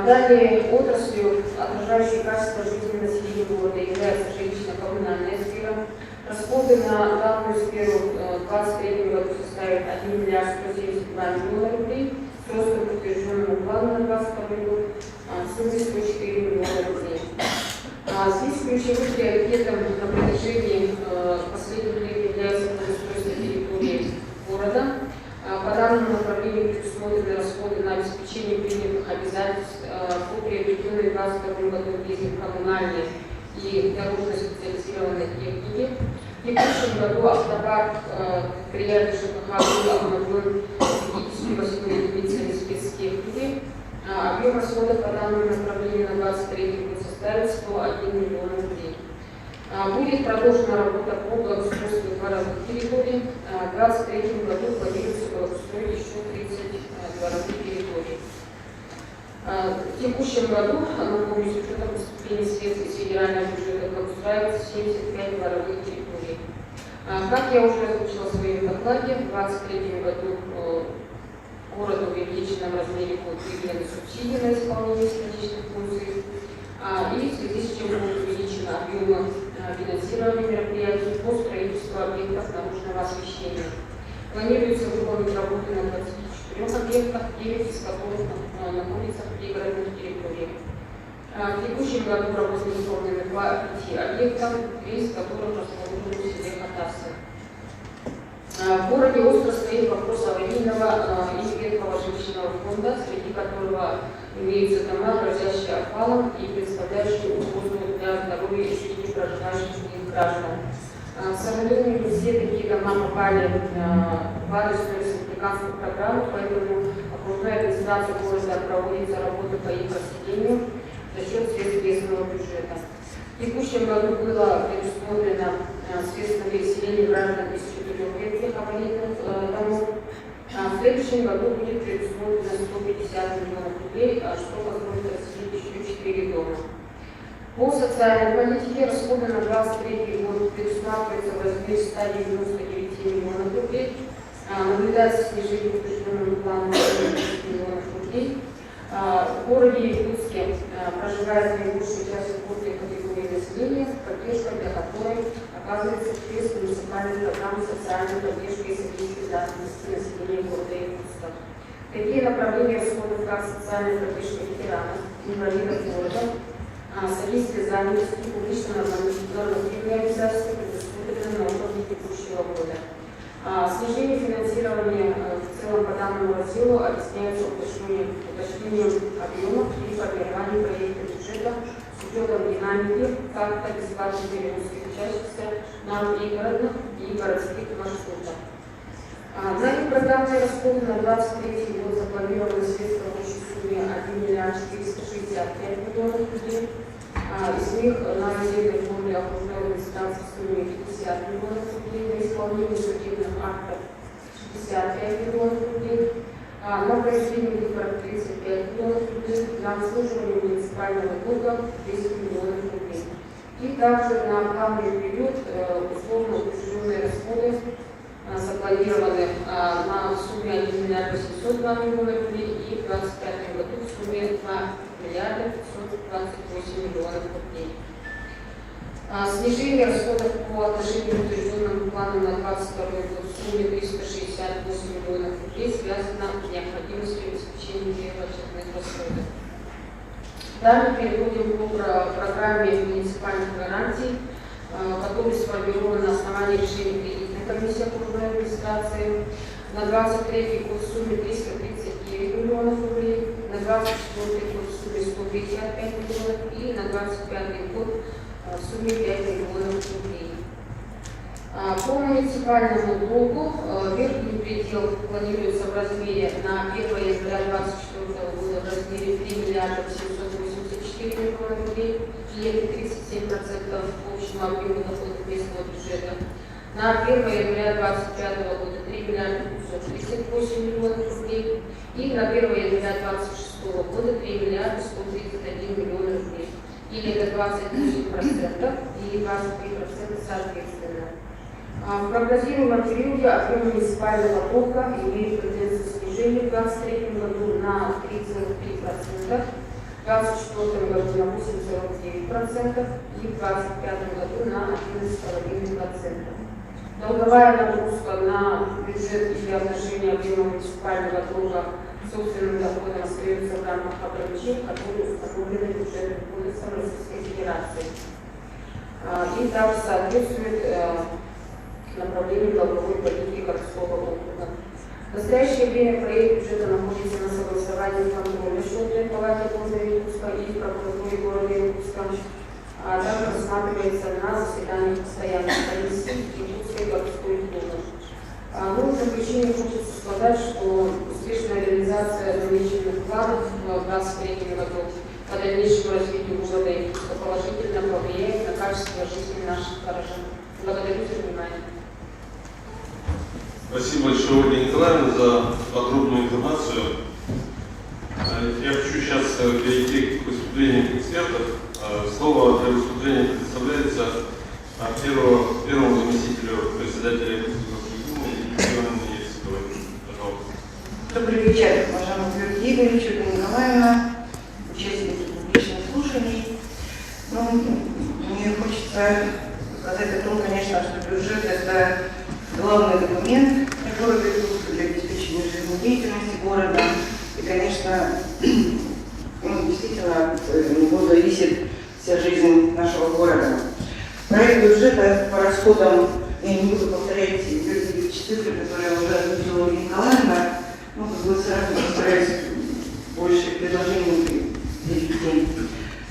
Далее, отраслью, отражающей качество жизни населения города, является жилищно-коммунальная сфера. Расходы на данную сферу в 2023 году составят 1 миллиард 172 миллиона рублей, с ростом утвержденного плана на 2022 год в сумме 104 миллиона рублей. Здесь ключевым приоритетом на протяжении последних лет является благоустройство территории города. По данному направлению предусмотрены расходы на обеспечение принятых обязательств по приобретенной в 2022 году коммунальной и дорожно-специализированной техники. В текущем году автопарк предприятия ЖКХ был обновлен 58 единицами спецтехники. Объем расходов по данному направлению на Будет продолжена работа по благоустройству дворовых территорий. В 2023 году планируется благоустроить еще 30 дворовых территорий. В текущем году, напомню, с учетом поступления средств из федерального бюджета, благоустраивается 75 дворовых территорий. Как я уже озвучила в своем докладе, в 2023 году городу увеличена в размере выделены субсидии на исполнение стратегических функций, и в связи с чем будут увеличены объемы финансирования мероприятий по строительству объектов наружного освещения. Планируется выполнить работы на 24 объектах, 9 из которых находятся в пригородных территориях. В текущем году работы выполнены по 5 объектам, 3 из которых расположены в селе Хатасы. В городе остро стоит вопрос аварийного и ветхого жилищного фонда, среди которого имеются дома, грозящие обвалом и представляющие угрозу для здоровья и жизни проживающих в них граждан. К сожалению, не все такие дома попали в адресную республиканскую программу, поэтому окружная администрация города проводит работу по их расселению за счет средств местного бюджета. В текущем году было предусмотрено средства на переселение граждан из 4 ветхих аварийных домов. В следующем году будет предусмотрено 150 миллионов рублей, что позволит расселить еще 4 дома. По социальной политике расходы на 2023 год предусматриваются в размере 199 миллионов рублей. Наблюдается снижение утвержденного плана 10 миллионов рублей. В городе Якутске проживает наибольшая часть льготной категории населения, поддержка для которой оказывается через муниципальные программы социальной поддержки и содействия занятости населения города Якутска. Такие направления расходов, как социальная поддержка ветеранов, инвалидов города, содействие занятости, публично-нормативные обязательства предусмотрены на уровне текущего года. Снижение финансирования в целом по данному разделу объясняется уточнением объемов и формированием проекта бюджета с учетом динамики как-то бесплатной перевозки учащихся на пригородных и городских маршрутах. На программные расходы на 2023 год запланированы средства в общей сумме 1 миллиард 465 миллионов рублей. Из них на отдельной фонде окружной администрации в сумме 50 миллионов рублей, на исполнение судебных актов 65 миллионов рублей, на произведение выборов 35 миллионов рублей, на обслуживание муниципального долга 10 миллионов рублей. И также на плановый период условно утвержденные расходы запланированы на сумме 1 миллиард 802 миллиона рублей и в 2025 году в сумме 2 миллиарда 528 миллионов рублей. Снижение расходов по отношению к утвержденному плану на 2022 год в сумме 368 миллионов рублей связано с необходимостью обеспечения первоочередных расходов. Далее переходим к программе муниципальных гарантий, который сформирован на основании решения кредитной комиссии окружной администрации. На 2023 год в сумме 339 миллионов рублей, на 2024 год в сумме 155 миллионов и на 2025 год в сумме 5 миллионов рублей. По муниципальному долгу верхний предел планируется в размере на 1 января 2024 года в размере 3 миллиарда 784 миллиона рублей, и это 37% общего объема доходов местного бюджета. На 1 января 2025 года 3 миллиарда 538 миллионов рублей и на 1 января 2026 года 3 миллиарда 131 миллион рублей. Или это 28% и 23% соответственно. В прогнозируемом периоде объем муниципального долга имеет тенденцию снижения в 2023 году на 3,3%, в 2024 году на 8,9% и в 2025 году на 11,5%. Долговая нагрузка на бюджет или отношение объема муниципального долга к собственным доходам остается в рамках ограничений, которые установлены бюджетным кодексом Российской Федерации. И также соответствует направлению долговой политики городского округа. В настоящее время проект бюджета находится на согласовании контроля Счетной палаты города Якутска и прокуратуры города Якутска, а также рассматривается на заседании постоянной комиссии Якутской городской думы. В заключение хочется сказать, что успешная реализация намеченных планов в 2023 году по дальнейшему развитию города Иркутска положительно повлияет на качество жизни наших горожан. Благодарю за внимание. Спасибо большое, Ольга Николаевна, за подробную информацию. Я хочу сейчас перейти к выступлению экспертов. Слово для выступления предоставляется первому заместителю председателя Иркутской Думы Ивановне. Пожалуйста. Добрый вечер, уважаемый Георгий Игоревич, Ольга Николаевна, участники публичных слушаний. Мне хочется сказать о том, конечно, что бюджет – это главный документ города Иркутска для обеспечения жизнедеятельности города. И, конечно, действительно от него зависит вся жизнь нашего города. Проект бюджета по расходам, я не буду повторять цифры, которые уже озвучила Ольга Николаевна, сразу постараюсь больше предложений перейти.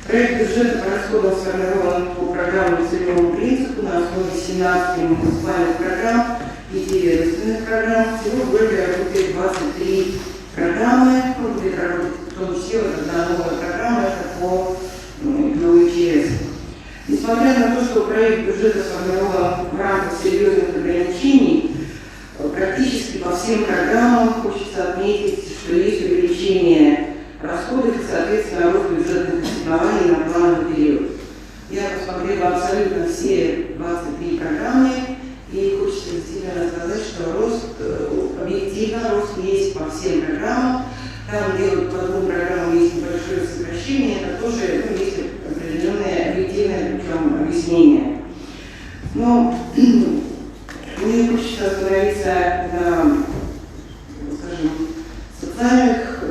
Проект бюджета по расходам сформирован по программному целевому принципу на основе 17 муниципальных программ и 5 ведомственных программ. Всего в городе работает 23 программы, будет работать в том числе вот одна новая программа, это по ГУЧС. Несмотря на то, что проект бюджета сформирован в рамках серьезных ограничений, практически по всем программам хочется отметить, что есть увеличение расходов и, соответственно, рост бюджетных ассигнований на плановый период. Я посмотрела абсолютно все 23 программы, и хочется действительно сказать, что рост, объективно рост есть по всем программам. Там, где вот по двум программам есть небольшое сокращение, это тоже есть определенное объективное причем объяснение. Но мне хочется остановиться на, скажем, социальных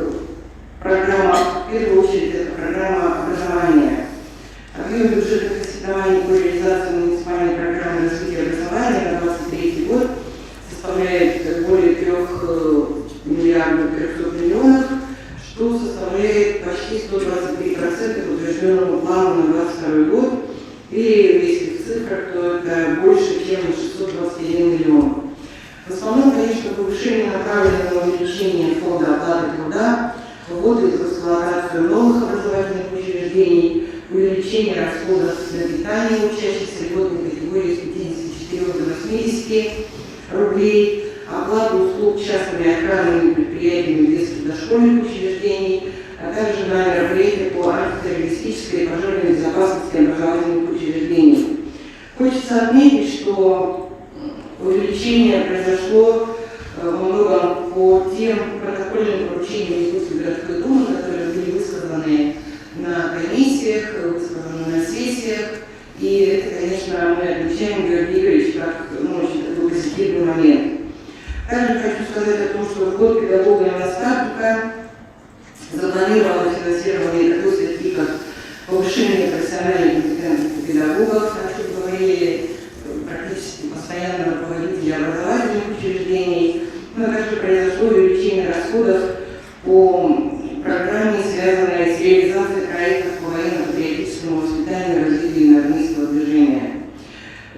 программах. В первую очередь это программа образования. Объем бюджетных ассигнований по реализации муниципальной программы развития образования на 2023 год составляет более 3 миллиардов 300 миллионов, что составляет почти 123% утвержденного плана на 2022 год. Или если в цифрах, то это больше, чем 621 миллион. В основном, конечно, повышение направлено на увеличение фонда оплаты труда, ввод и эксплуатацию новых образовательных учреждений, увеличение расходов на питание учащихся льготной категории с 54 до 80 рублей, оплату услуг частными охранными предприятиями детских дошкольных учреждений, а также на мероприятия по антитеррористической и пожарной безопасности образовательных учреждений. Хочется отметить, что увеличение произошло во многом по тем протокольным поручениям Иркутской городской думы, которые были высказаны на комиссиях, высказаны на сессиях. И это, конечно, мы отмечаем, Георгий Игоревич, как очень такой позитивный момент. Также хочу сказать о том, что в год педагога и наставника запланировано финансирование такой статьи, как повышение профессиональной компетенции педагогов, о чем говорили практически постоянно руководители образовательных учреждений. Но также произошло увеличение расходов по программе, связанной с реализацией проектов по военно-патриотическому воспитанию, развитию и нормистского движения.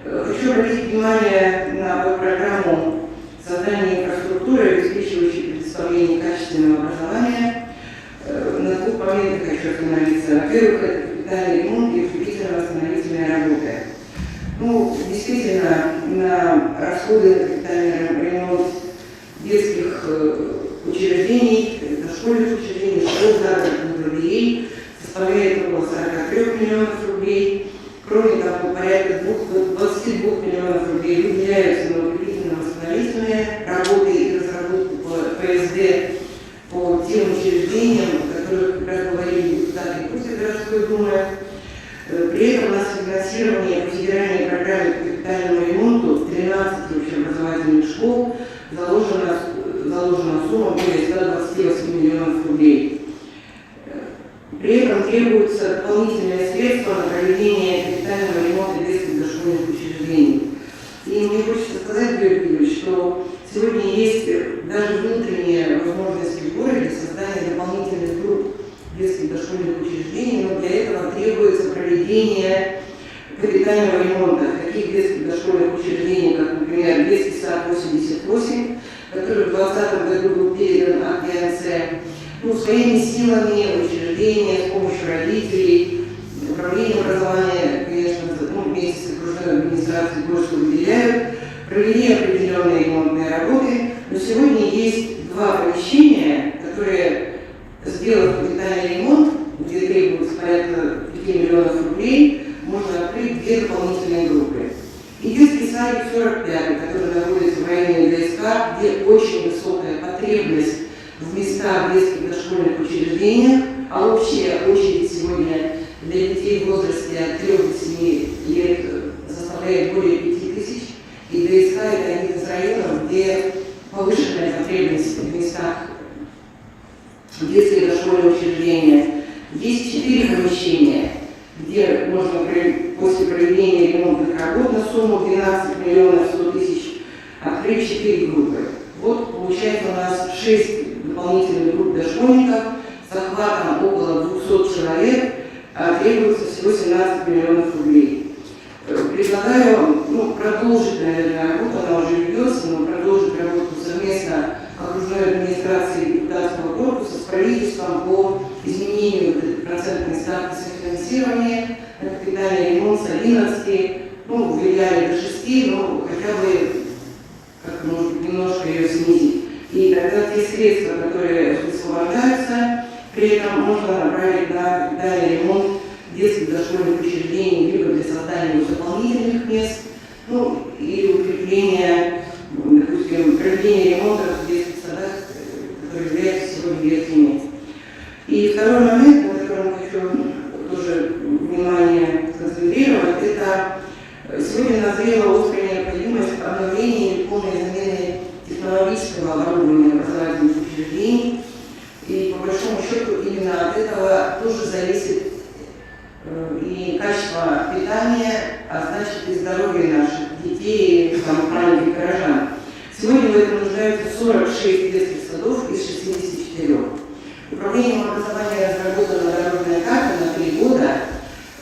Хочу обратить внимание на программу создания инфраструктуры, обеспечивающей предоставление качественного образования. На двух моментах хочу остановиться. Во-первых, это капитальный ремонт и укрепительно-восстановительная работа. Действительно, на расходы на капитальный ремонт детских учреждений, дошкольных учреждений, школ, загородных лагерей составляет около 43 миллионов рублей. Кроме того, порядка 22 миллионов рублей выделяются на укрепительно-восстановительные работы и разработку ПСД по тем учреждениям, о которых как раз говорили депутаты Иркутской городской думы. При этом у нас финансирование по федеральной программе по капитальному ремонту 13 общеобразовательных школ заложена сумма более 128 миллионов рублей. При этом требуются дополнительные средства на проведение капитального ремонта детских дошкольных учреждений. И мне хочется сказать, Георгий Юрьевич, что сегодня есть даже внутренние возможности в городе создания дополнительных групп детских дошкольных учреждений, но для этого требуется проведение капитального ремонта таких детских дошкольных учреждений, как, например, детский сад 88, который в 2020 году был передан от ГНЦ, ну, своими силами, учреждения, с помощью родителей, управление образования, конечно, ну, вместе с окружной администрацией кое-что выделяют, провели определенные ремонтные работы, но сегодня есть два помещения, которые, сделав капитальный ремонт, где требуется порядка 5 миллионов рублей, можно открыть две дополнительные группы. И детский садик 45, который находится в районе ДСК, где очень высокая потребность в местах детских дошкольных учреждениях, а общая очередь сегодня для детей в возрасте от 3 до 7 лет составляет более 5000, и ДСК – это один из районов, где повышенная потребность в местах детских дошкольных учреждений. Есть 4 помещения, где можно после проведения ремонтных работ на сумму 12 миллионов 100 тысяч открыть 4 группы. Вот получается у нас 6 дополнительных групп дошкольников с охватом около 200 человек, а требуется всего 17 миллионов рублей. Предлагаю продолжить, наверное, работу, она уже ведется, но продолжить работу совместно окружной администрации депутатского корпуса с правительством по изменению процентной ставки софинансирования на капитальный ремонт с 11, влияли до 6, но хотя бы как может быть, немножко ее снизить. И тогда те средства, которые высвобождаются, при этом можно направить на капитальный ремонт детских дошкольных учреждений, либо для создания дополнительных мест, или укрепление, допустим, проведение ремонтов в детских садах, которые являются сегодня детскими. И второй момент, на котором хочу тоже внимание сконцентрировать, это сегодня назрела острая необходимость обновления или полной замены технологического оборудования образовательных учреждений. И по большому счету именно от этого тоже зависит и качество питания, а значит и здоровье наших детей, самых маленьких горожан. Сегодня в этом нуждаются 46 детских садов из 64. Управлением образования разработана дорожная карта на 3 года.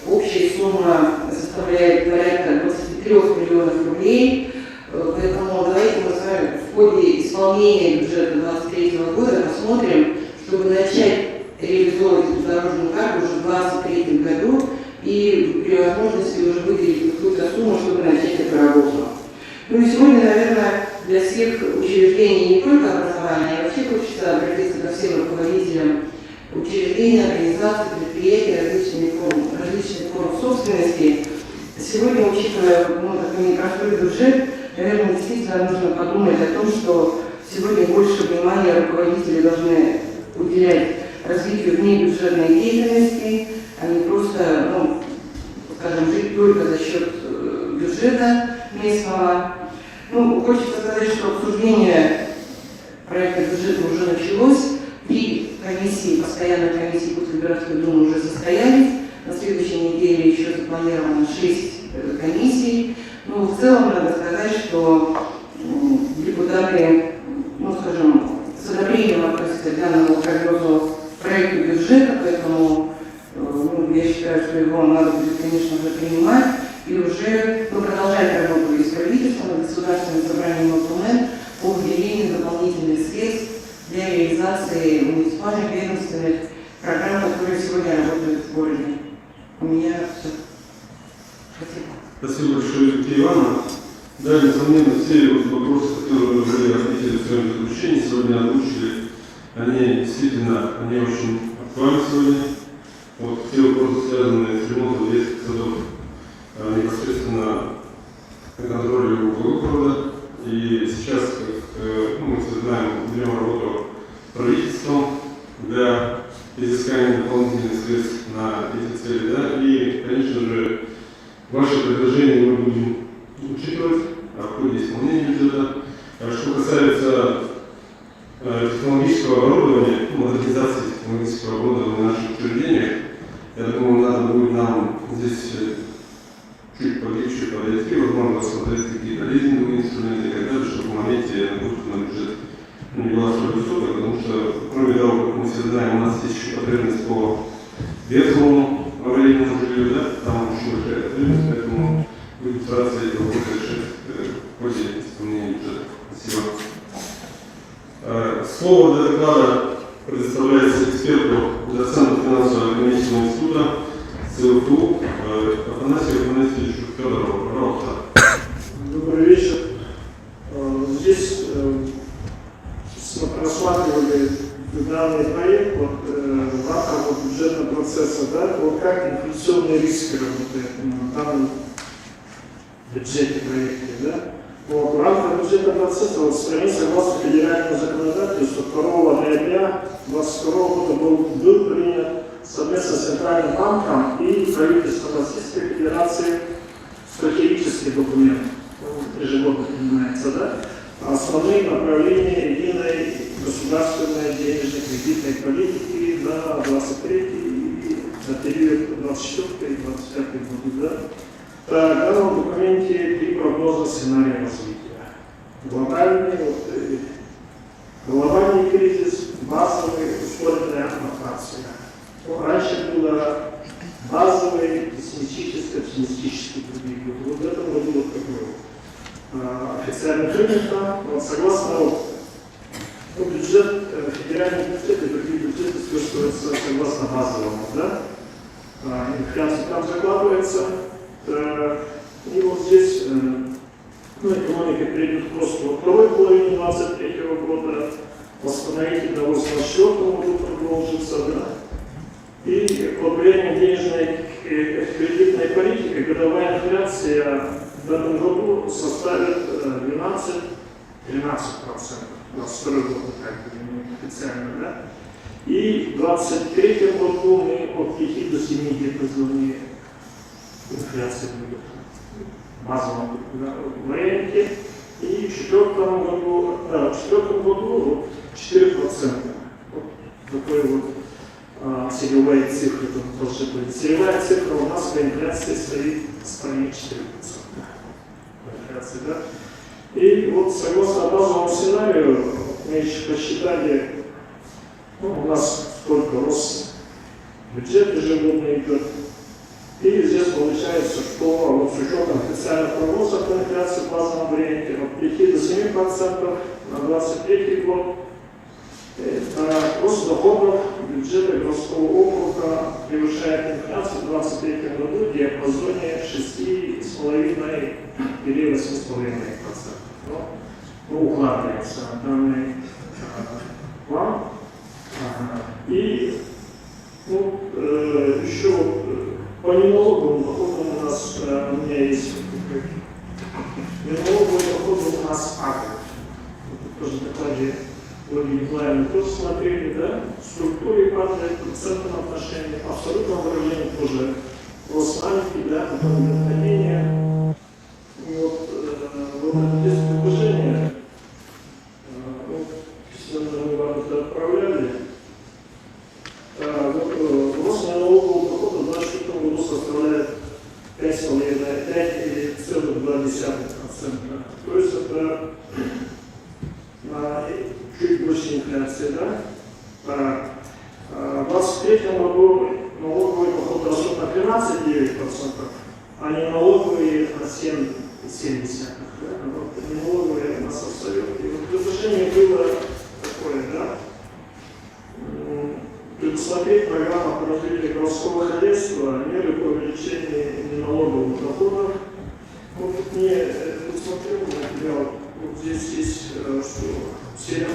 Общая сумма составляет порядка 23 миллионов рублей. Поэтому давайте мы с вами в ходе исполнения бюджета 2023 года посмотрим, чтобы начать реализовывать эту дорожную карту уже в 2023 году и при возможности уже выделить какую-то сумму, чтобы начать эту работу. И сегодня, наверное, для всех учреждений не только образования, а вообще хочется обратиться ко всем руководителям учреждений, организаций, предприятий, различных форм собственности. Сегодня, учитывая такой непростой бюджет, наверное, действительно нужно подумать о том, что сегодня больше внимания руководители должны уделять развитию внебюджетной деятельности, а не просто, скажем, жить только за счет бюджета местного. Хочется сказать, что обсуждение проекта бюджета уже началось. 3 комиссии, постоянные комиссии после городской думы уже состоялись. На следующей неделе еще запланировано 6 комиссий. Но в целом надо сказать, что депутаты, скажем, с одобрением относятся к данному прогнозу проекту бюджета, поэтому я считаю, что его надо будет, конечно же, принимать. И уже продолжать работу и с правительством, и с государственным собранием документ по выделению дополнительных средств для реализации муниципальных ведомственных программ, которые сегодня работают в городе. У меня все. Спасибо. Спасибо большое, Виктория Ивановна. Да, несомненно, все вопросы, которые вы отметили в своем заключении, сегодня озвучили, они действительно, очень актуальны сегодня. Все вопросы, связанные с ремонтом детских садов, непосредственно на контроле у города. И сейчас, как мы все знаем, ведем работу с правительством для изыскания дополнительных средств на эти цели. Да? И, конечно же, ваши предложения мы будем учитывать в ходе исполнения бюджета. Что касается технологического оборудования, модернизации технологического оборудования в наших учреждениях, я думаю, надо будет нам здесь чуть поближе подойти, возможно, рассмотреть какие-то лизинговые инструменты и так далее, чтобы в моменте нагрузка на бюджет не была столь высокой, потому что, кроме того, как мы все знаем, у нас есть еще потребность по ветхому аварийному жилью, да, там очень большая потребность, поэтому будем стараться эти вопросы решить в ходе исполнения бюджета. Спасибо. Слово для доклада предоставляется эксперту доценту финансово-экономического института ЦФУ Афанасию Афанасьевичу Федорову. Пожалуйста. Добрый вечер. Здесь рассматривали данный проект в рамках бюджетного процесса, да, вот как инфляционные риски работают в данном бюджете проекте, да. Вот, в рамках бюджетного процесса в стране, согласно федеральному законодательству, 2 ноября 2022 года был принят совместно с Центральным банком и правительством Российской Федерации стратегический документ, ежегодно принимается, да, основные направления единой государственной денежно-кредитной политики на 23 и на период 24 и 25 годы, да. В данном документе 3 прогноза сценария развития. Глобальный кризис, базовый, ускоренная адаптация. Раньше было базовый, пессимистический другие годы. Вот в этом году вот такой официально принято. Вот, согласно бюджет, федеральный бюджет и другие бюджеты сверстываются согласно базовому, да? Инфляция там закладывается. И вот здесь экономика перейдет к росту во второй половине 2023 года, восстановительный рост на 4 году продолжится, да? И под влиянием денежной кредитной политики годовая инфляция в этом году составит 12-13%. 22 год, как бы официально, да? И в 2023 году мы от 5 до 7 где-то зоны инфляции будет в базовом варианте. И в 2004 году 4%. Вот такой вот целевая цифра должна быть. Целевая цифра у нас по инфляции стоит в стране 4%. Инфляции, да? И вот согласно базовому сценарию мы еще посчитали, у нас сколько рост бюджет ежегодно идет. И здесь получается, что вот с учетом официальных прогнозов по инфляции в базовом варианте от 5 до 7% на 2023 год. Это рост доходов бюджета городского округа превышает инфляцию в 2023 году в диапазоне 6,5% или 8,5%. Укладывается данный план. И еще по неналоговым доходам у нас, у меня есть неналоговые доходы у нас акт. Тоже в докладе Ольги Николаевны тоже смотрели, да? В структуре падает, в процентном отношении, в абсолютном выражении тоже рост маленький, да, падение. Вот здесь предложение, письменно мы вам это отправляли. Рост налогового дохода в 2024 году составляет 5,2%. То есть это чуть больше инфляции, да? В 2023 году налоговый доход растет на 13,9%, а не налоговые на 7,7%. Да? Не налоговые нас остается. И вот предложение было такое, да? Предусмотреть программу по развитию городского хозяйства, меры по увеличению неналоговых доходов. Вот мне посмотрел материал, вот здесь есть, что сфера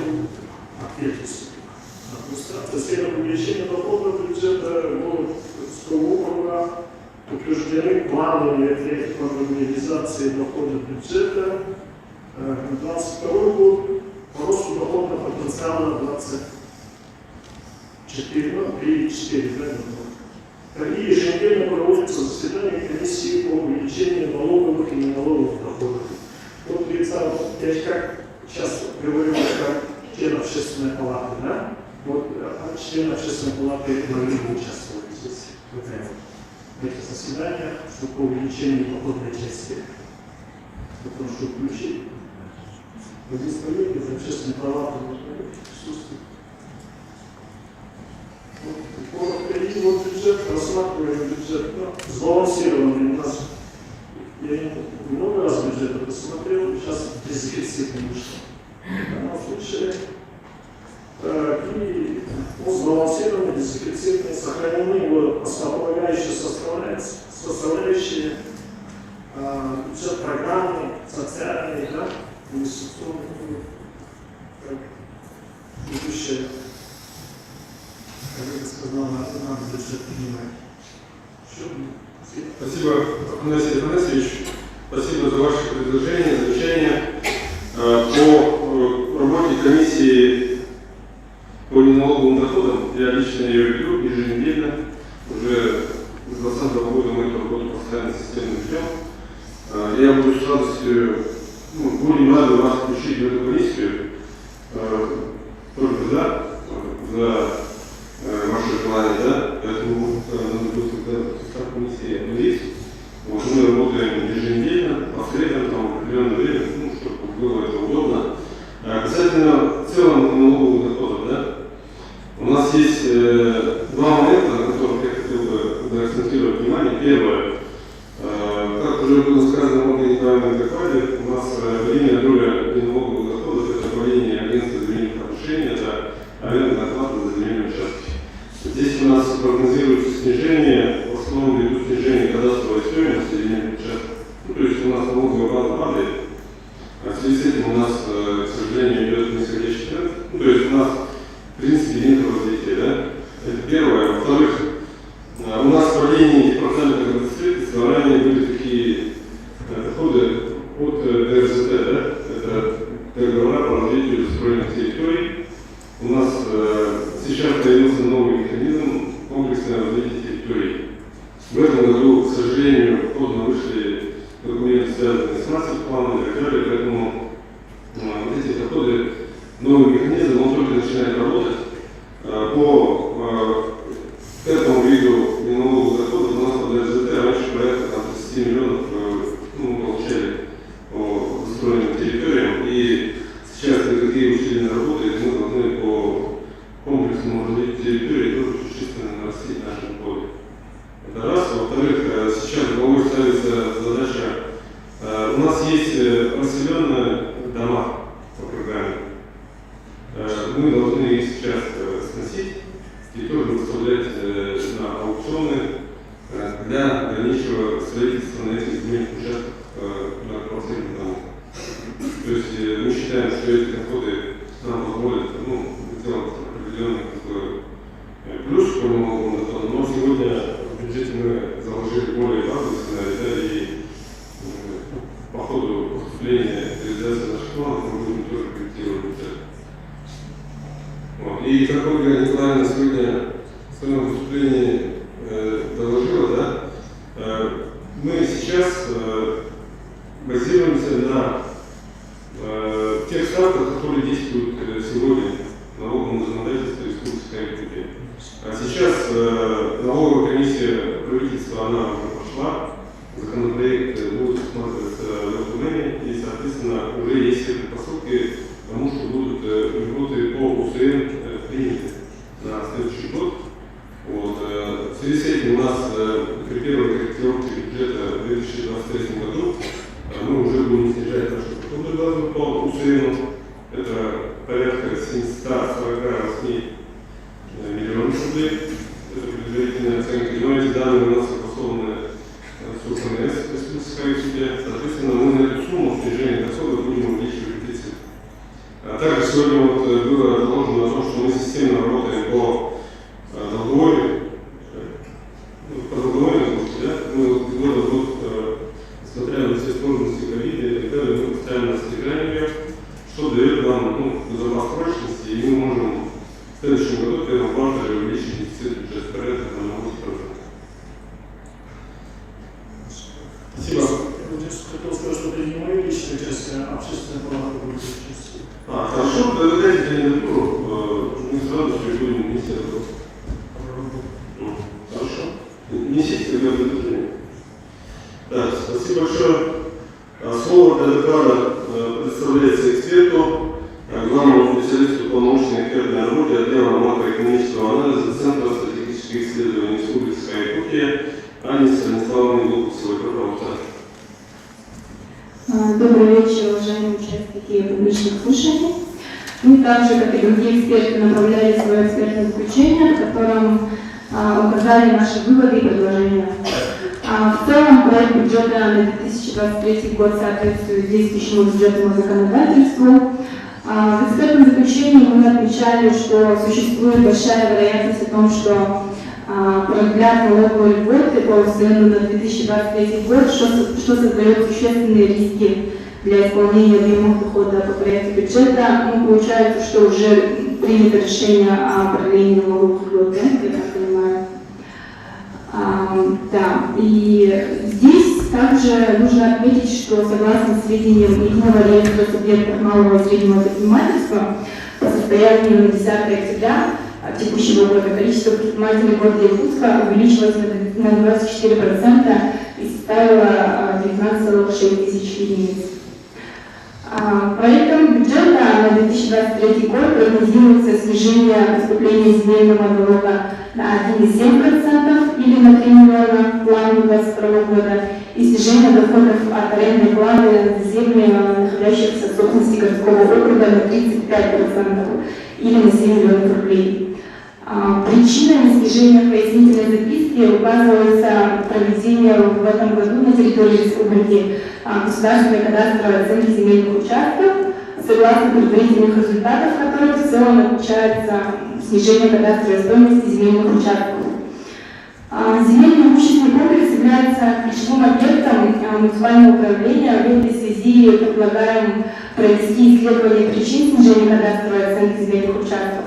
увеличения доходов бюджета городского округа утверждены планы для реализации доходов бюджета на 2022 год по росту доходного потенциала 3,4 года. И еженедельно проводится заседание комиссии по увеличению налоговых и неналоговых доходов. Вот лица, я как сейчас говорю, как член общественной палаты, да? Вот члены общественной палаты могли бы участвовать здесь, в этих заседаниях, чтобы по увеличению доходной части. Потому что включить. Вот здесь коллеги из общественной палаты присутствуют. Вот бюджет, рассматриваем бюджет, сбалансированный у нас. Я много раз бюджет посмотрел, сейчас без дефицита не вышло. В данном случае. И Он сбалансированный, дезинфицированный, сохранены его основополагающие составляющие бюджет программы, социальные, да, инвестиционные, как будущее, как я сказал, надо бюджет принимать. Спасибо, Афанасий Афанасьевич. Спасибо за ваши предложения, замечания по работе комиссии по неналоговым доходам. Я лично ее веду еженедельно. Уже с 2020 года мы эту работу постоянно системно ведем. Я буду с радостью, будем рады вас включить в эту комиссию. Только за ваше желание, да? Поэтому надо будет состав комиссии обновить. Мы работаем еженедельно, по средам, там, в определенное время, чтобы было это удобно. Касательно в целом налоговых доходов, да? У нас есть два момента, на которых я хотел бы акцентировать внимание. Первое, как уже было сказано в многих неправильных докладе, у нас отделение доля налоговых доходов – это отделение агентства земельных отношений, это арендная плата за земельные участки. Здесь у нас прогнозируется снижение, в основном ввиду снижения кадастровой стоимости земельных участков. То есть у нас налоговая база падает, в связи с этим у нас, к сожалению, идет нисходящий тренд. То есть у нас, в принципе, нет развития, да? Это первое. Во-вторых, у нас в падении департамента градостроительства ранее были такие доходы от ДРЗТ, да? Это договора по развитию застроенных территорий. У нас сейчас появился новый механизм комплексного развития территорий. В этом году, к сожалению, поздно вышли документы, связанные с мастер-планом и так далее, поэтому эти доходы, новый механизм, он только начинает работать. По этому виду неналоговых доходов у нас по ДРЗТ раньше порядка 30 миллионов получали по застроенным территориям, и сейчас никакие усиленные работы мы должны по комплексному развитию территории тоже существенно нарастить наши доходы. Это раз. Во-вторых, сейчас главой ставится задача, у нас есть расселенные дома по программе. Мы должны их сейчас сносить и тоже выставлять на аукционы для дальнейшего строительства на этих земельных участках на квартирных домах. То есть мы считаем, что эти доходы нам позволят сделать определенный плюс по налоговым доходам, но сегодня в бюджете мы заложили более базовый сценарий, да, и по ходу поступления реализации наших планов мы будем тоже корректировать бюджет. И как Ольга Николаевна сегодня в своем выступлении доложила, да, мы сейчас базируемся на тех ставках, которые действуют сегодня в налоговом законодательстве Республики Якутия. Сейчас налоговая комиссия правительства, она уже пошла, законопроект будет рассматриваться в этом году, и, соответственно, уже есть предпосылки к тому, что будут льготы по УСН приняты на следующий год. В связи с этим у нас при первой корректировке бюджета в 2023 году мы уже будем снижать нашу доходную базу по УСН. Это порядка 748 миллионов рублей. Это предварительная оценка. Но эти данные у нас согласованы с УФНС, Республиканской Якутии. Соответственно, мы на эту сумму снижения дохода будем увеличивать 30. Также сегодня было доложено о том, что мы системно работаем по долговой нагрузке. Да? Мы года в год, несмотря на все сложности ковида и так далее, мы постоянно снижаем ее, что дает нам запас прочности, и мы можем в следующем году, в первом квартале, увеличить дефицит бюджета порядка на 8%. Спасибо. Я хотел сказать, что это не моя личная часть, а общественная палата будет участие. Хорошо, дайте кандидатуру, мы с радостью будем внести вопрос. Хорошо. Несите тогда предложение. Да, спасибо большое. Слово для доклада представляется эксперту, главному специалисту по научной экспертной работе отдела макроэкономического анализа Центра стратегических исследований Республики Якутия Анне Станиславовне Глуховцевой. Добрый вечер, уважаемые участники публичных слушаний. Мы также, как и другие эксперты, направляли свое экспертное заключение, в котором указали наши выводы и предложения. В целом, проект бюджета на 2023 год соответствует действующему бюджетному законодательству. В экспертном заключении мы отмечали, что существует большая вероятность о том, что продлят налоговые льготы по УСН на 2023 год, что создает существенные риски для исполнения объемов дохода по проекту бюджета. Получается, что уже принято решение о продлении налоговых льгот, я так понимаю. Да, и здесь также нужно отметить, что согласно сведениям Единого реестра субъектов малого и среднего предпринимательства, по состоянию на 10 октября текущего года количество предпринимателей города Якутска увеличилось на 24% и составило 19,6 тысяч единиц. Проектом бюджета на 2023 год прогнозируется снижение поступления земельного налога на 1,7% или на 3 миллиона в плане 2022 года и снижение доходов от арендной платы за земли, находящихся в собственности городского округа, на 35% или на 7 миллионов рублей. Причиной снижения в пояснительной записке указывается проведение в этом году на территории республики государственной кадастровой оценки земельных участков, согласно предварительных результатов которых в целом отмечается снижение кадастровой стоимости земельных участков. Земельный имущественный комплекс является ключевым объектом муниципального управления. В этой связи предлагаем провести исследование причин снижения кадастровой оценки земельных участков,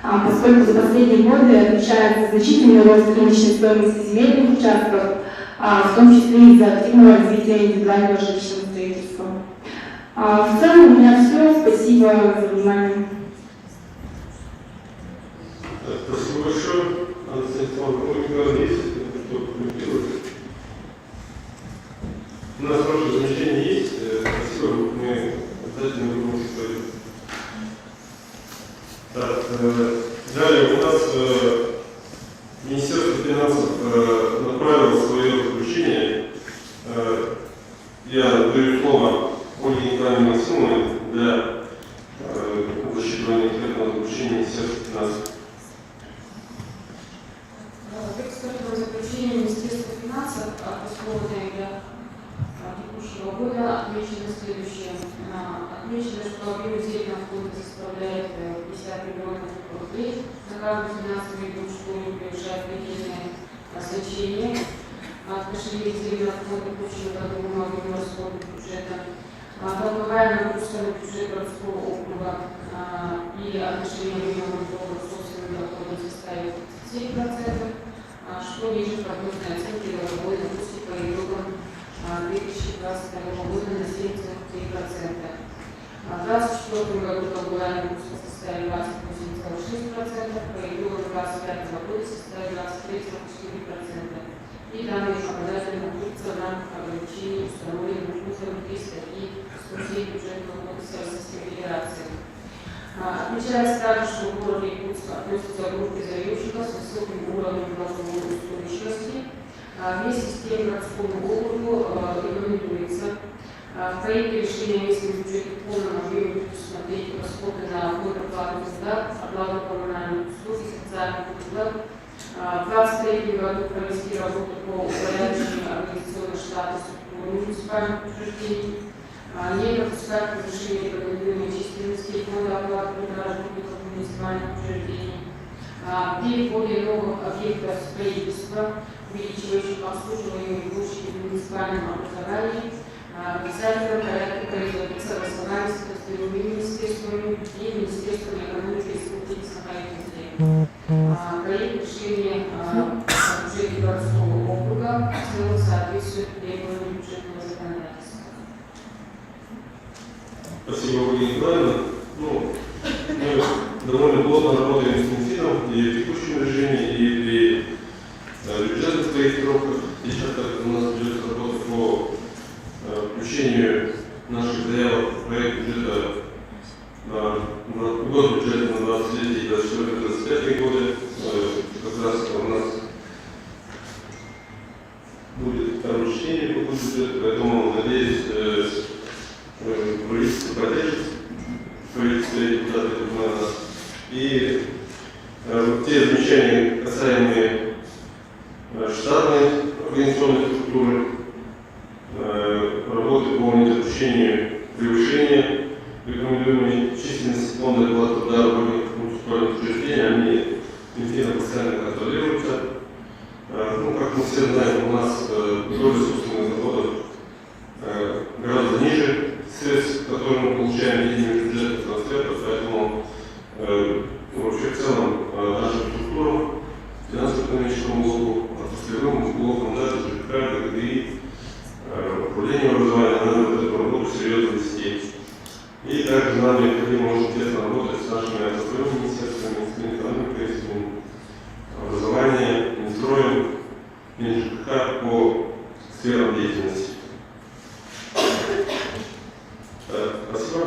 поскольку за последние годы отмечается значительный рост рыночной стоимости земельных участков, в том числе из-за активного развития индивидуального жилищного строительства. В целом у меня все. Спасибо за внимание. Спасибо большое. Анна Станиславовна, есть что прокомментировать? У нас хорошее замечание есть. Спасибо, мы обязательно будем исправить. Так, далее у нас Министерство финансов направило свое заключение. Я даю слово Ольге Николаевне Максимовне для зачитывания экспертного заключения Министерства финансов. В экспертном заключении Министерства финансов от 8 ноября текущего года отмечено следующее. Отмечено, что объем изделия фонда составляет 50 миллионов рублей. На каждый финансовый год, что не превышает предельное значение. Отношение изделия фонда к общему годовому объему расходов бюджета. Долговая нагрузка на бюджет городского округа и отношение объема долга к собственным доходам составит 7%, что ниже прогнозной оценки долговой нагрузки по итогам 2022 года на 7,3%. В 2024 году долговая нагрузка составит 28,6%, по итогам 2025 года составит 23,4%. И данные показатели находятся в рамках ограничений, установленных пунктом 3 статьи 107 бюджетного кодекса Российской Федерации. Отмечается также, что город Якутск относится к группе заемщиков с высоким уровнем долговой устойчивости. Вместе с тем городскому округу рекомендуется в проекте решения местного бюджета в полном объеме предусмотреть расходы на фонд оплаты труда, оплату коммунальных услуг и социальных услуг. В 2023 году провести работу по упорядочению организационного штата структуры муниципальных учреждений, не допускать повышения прогнозируемой численности фонда оплаты труда работников муниципальных учреждений, при вводе новых объектов строительства, увеличивающих обслуживаемые площади в муниципальном образовании, обязательно порядке производить согласование с отраслевыми министерствами и Министерством экономики Республики Саха-Якутия. Проект решения бюджета городского округа в целом соответствует требованиям бюджетного законодательства. Спасибо, Ольга Николаевна. Мы довольно плотно работаем с Минфином и в текущем режиме, и при бюджетных корректировках. Сейчас у нас идет работа по включению наших заявок в проект бюджета на год бюджета на 23 и 24-25 годы. Как раз у нас будет второе чтение по бюджету, поэтому, надеюсь, правительство поддержит, правительство и депутаты те замечания, касаемые штатной организационной структуры, работы по недопущению превышения рекомендуемой численности фонда оплаты труда работников муниципальных учреждений, они Минфином постоянно контролируются. Ну, как мы все знаем, у нас доля собственных доходов гораздо ниже средств, которые мы получаем в виде бюджетных трансфертов, поэтому вообще в целом наша структура финансово-экономическому блоку, отраслевым блоком, даже ЖКХ, ГДИ, управление образования, надо вот эту работу серьезно вести. И также нам необходимо очень тесно работать с нашими отраслевыми министерствами, с Минэкономикой, с образованием, Минстроем, ЖКХ по сферам деятельности. Спасибо.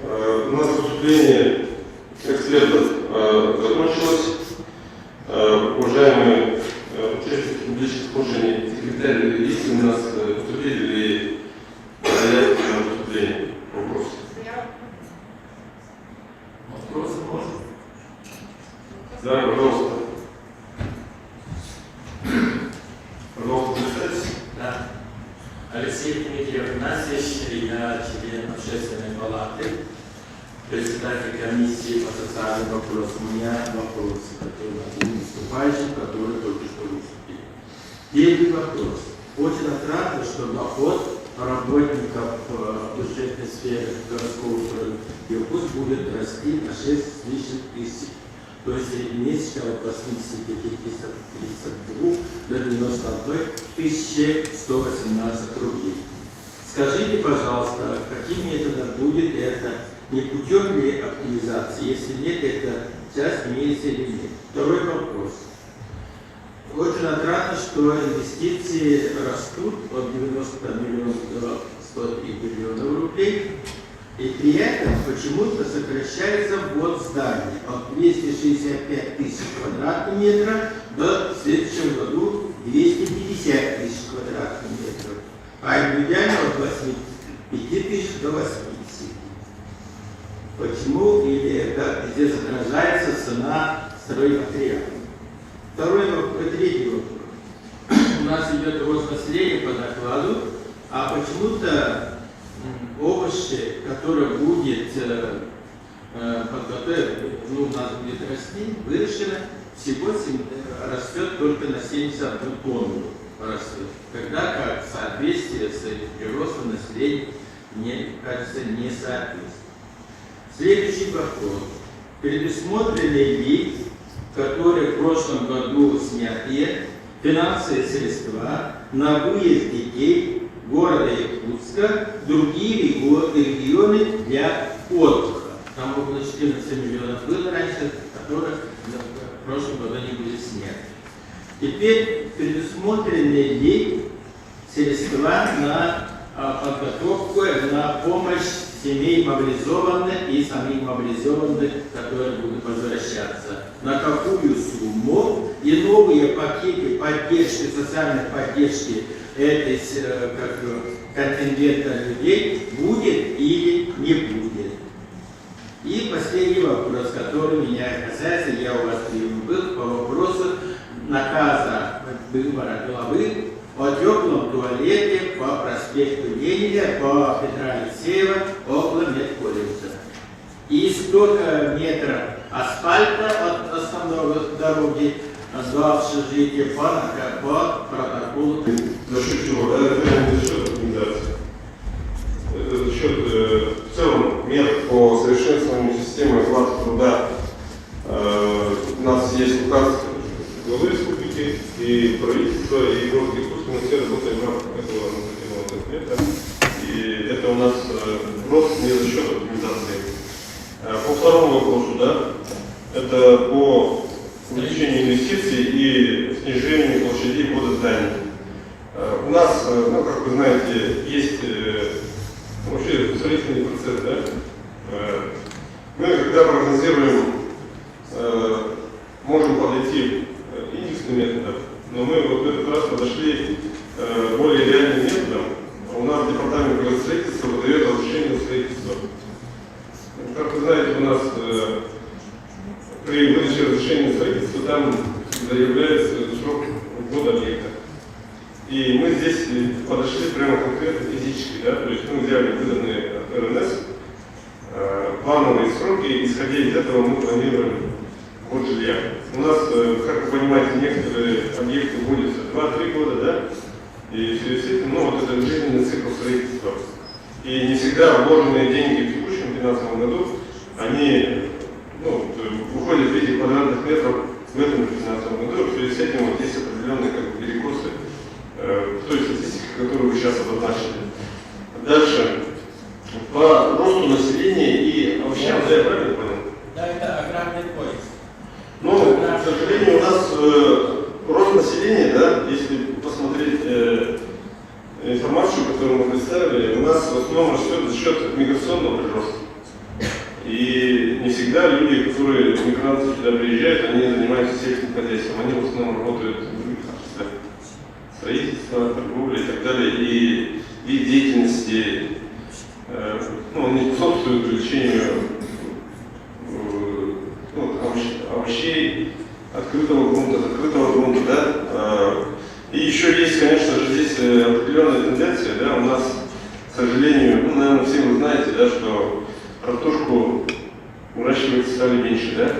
У нас выступление экспертов закончилось. Уважаемые участники публичных слушаний, секретарь, есть у нас выступили или заявки на выступление? Вопросы? Вопросы можно? Да, пожалуйста. Пожалуйста, представьтесь. Да. Алексей Дмитриев Игнатьевич, я член Общественной палаты, председатель комиссии по социальным вопросам. У меня вопросы, которые один выступающий, которые только что выступили. Первый вопрос. Очень отрадно, что доход работников бюджетной сферы городского строя пусть будет расти на 6 с лишним тысяч. То есть ежемесячно от 85 32 до 91 118 рублей. Скажите, пожалуйста, каким методом будет это? Не путем ли оптимизации? Если нет, эта часть имеется или нет? Второй вопрос. Очень отрадно, что инвестиции растут от 90 миллионов до 103 миллионов рублей. И при этом почему-то сокращается ввод зданий от 265 тысяч квадратных метров до в следующем году 250 тысяч квадратных метров, а индивидуально от 85 тысяч до 80. Почему? Или это здесь отражается цена стройматериалов? Третий вопрос. У нас идет рост населения по докладу, а почему-то овощи, которые будет у нас будет расти, выращено, всего растет только на 71 тонну растет. Когда как соответствие с приростом населения, мне кажется, не соответствует. Следующий вопрос. Предусмотрены ли, которые в прошлом году сняты, финансовые средства на выезд детей города Якутска, другие регионы для отдыха? Там около 14 миллионов было раньше, которые в прошлом году не были сняты. Теперь предусмотрены ли средства на подготовку, на помощь семей мобилизованных и самих мобилизованных, которые будут возвращаться? На какую сумму и новые пакеты поддержки, социальной поддержки этой контингента людей будет или не будет? И последний вопрос, который меня касается, я у вас был по вопросу наказа выбора главы о теплом туалете по проспекту Ленина, по Петра Алексеева, около медколледжа. И столько метров асфальта от основной дороги до общежития по протоколу. За счет чего? Это не за счет организации. Это за счет в целом мер по совершенствованию системы оплаты труда. У нас есть указ главы республики и правительства, и Госресурсы, мы все работаем в рамках этого нормативного документа. И это у нас просто не за счет оптимизации. По второму вопросу, да, это по увеличению инвестиций и снижению площадей ввода зданий. У нас, ну, как вы знаете, есть вообще строительный процесс, да? Мы, когда прогнозируем, можем подойти индексным методом, но мы вот в этот раз подошли более реальным методом. У нас департамент градостроительства выдает разрешение на строительство. Как вы знаете, у нас при выдаче разрешения на строительство там заявляется срок ввода объекта. И мы здесь подошли прямо конкретно физически, да, то есть мы взяли выданные от РНС плановые сроки, исходя из этого мы планируем ввод жилья. У нас, как вы понимаете, некоторые объекты вводятся 2-3 года, да, и в связи с этим, ну, вот это жизненный цикл строительства. И не всегда вложенные деньги в текущем финансовом году, они, ну, выходят в виде квадратных метров в этом финансовом году, в связи с этим вот есть определенные как бы, перекосы в той статистике, которую вы сейчас обозначили. Дальше. По росту населения и овощам, да, я правильно понял? Да, это аграрный поезд. Ну, к сожалению, у нас рост населения, да, если посмотреть информацию, которую мы представили, у нас в основном растет за счет миграционного прироста. И не всегда люди, которые мигранты сюда приезжают, они занимаются сельским хозяйством, они в основном работают в других отраслях. Строительство, торговля и так далее. И вид деятельности, ну, они способствуют увеличению овощей, открытого грунта, закрытого грунта, да. И еще есть, конечно же, здесь определенная тенденция, да, у нас, к сожалению, ну, наверное, все вы знаете, да, что картошку выращивать стали меньше, да.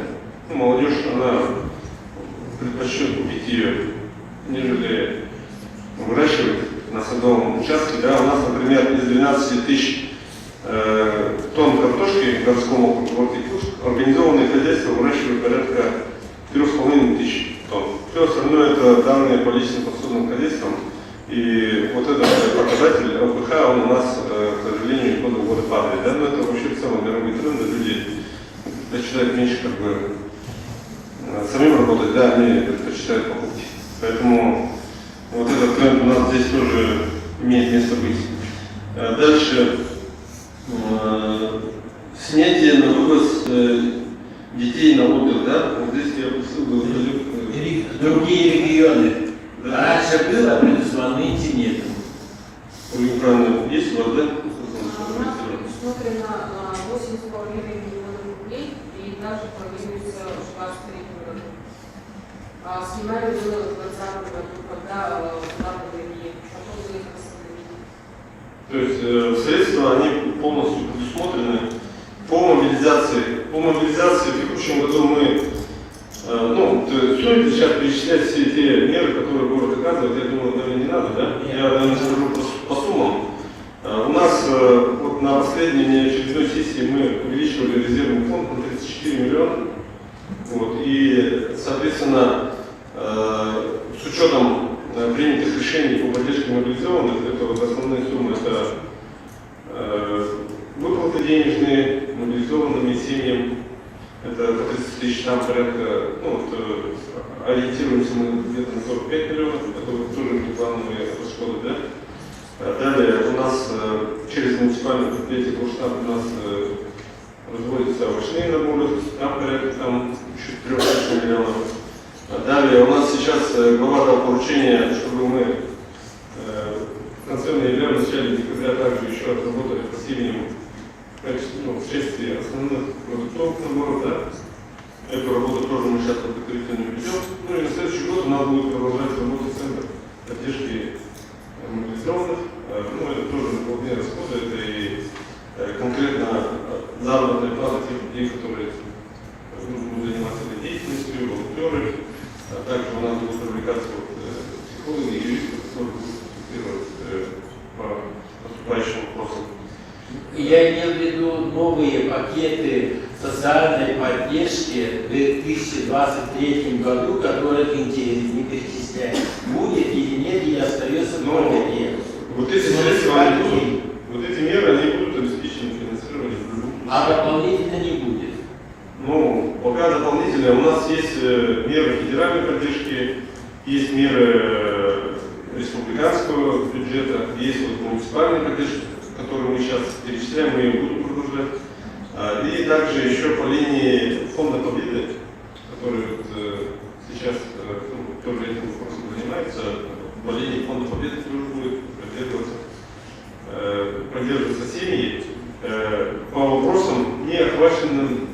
Ну, молодежь, она предпочтет купить ее, нежели выращивать на садовом участке, да. У нас, например, из 12 тысяч тонн картошки в городском округе Иркутск организованные хозяйства выращивают порядка 3500 тонн. Все остальное это данные по личным подсобным хозяйствам. И вот этот показатель ЛПХ, он у нас, к сожалению, из года в год падает. Да? Но это вообще в целом мировые тренды. Люди предпочитают меньше как бы самим работать, да, они предпочитают покупки. Поэтому вот этот тренд у нас здесь тоже имеет место быть. Дальше. Снятие на вывоз детей на отдых, да? Вот здесь я просил бы Другие регионы. Да. Раньше было предусмотрено, нынче нет. Вы правильно, есть у вас, да? У нас предусмотрено 8,5 миллионов рублей и также планируется в 2023 году. Снимали было в 2020 году, когда была пандемия. Потом было их То есть средства, они полностью предусмотрены по мобилизации. По мобилизации в текущем году мы, ну, стоит сейчас перечислять все те меры, которые город оказывает, я думаю, наверное, не надо, да? Я, наверное, скажу по суммам. У нас вот на последней неочередной сессии мы увеличивали резервный фонд на 34 миллиона. Вот, и, соответственно, с учетом принятых решений по поддержке мобилизованных, это вот основные суммы, это выплаты денежные мобилизованными семьям, это по 30 тысяч, там порядка, ну вот, ориентируемся мы где-то на 45 миллионов, это вот тоже плановые расходы, да. Далее у нас через муниципальное предприятие Бурштаб у нас разводятся овощные наборы, там порядка там чуть 3 миллионов. Далее у нас сейчас глава дал поручение, чтобы мы в конце ноября, в начале декабря также еще отработали по сильным в части основных продуктовых наборов, да. Эту работу тоже мы сейчас предварительно ведем. Ну и на следующий год у нас будет продолжать работать центр поддержки мобилизованных. Ну это тоже накладные расходы, это и конкретно заработная плата тех людей, которые будут заниматься этой деятельностью, волонтеры. Также у нас будут привлекаться психологи и юристы, которые будут консультировать по поступающим вопросам. Я имею в виду новые пакеты социальной поддержки в 2023 году, которых интересно не перечислять, будет или нет, или остается только те. Вот эти средства, они будут, вот эти меры, они будут обеспечены финансированием. А дополнительно не будет. Ну, пока дополнительно у нас есть меры федеральной поддержки, есть меры республиканского бюджета, есть вот муниципальная поддержка, которую мы сейчас перечисляем, мы ее будем продолжать. И также еще по линии фонда Победы, который вот сейчас тоже этим вопросом занимается, по линии фонда Победы тоже будет поддерживаться семьи по вопросам, не охваченным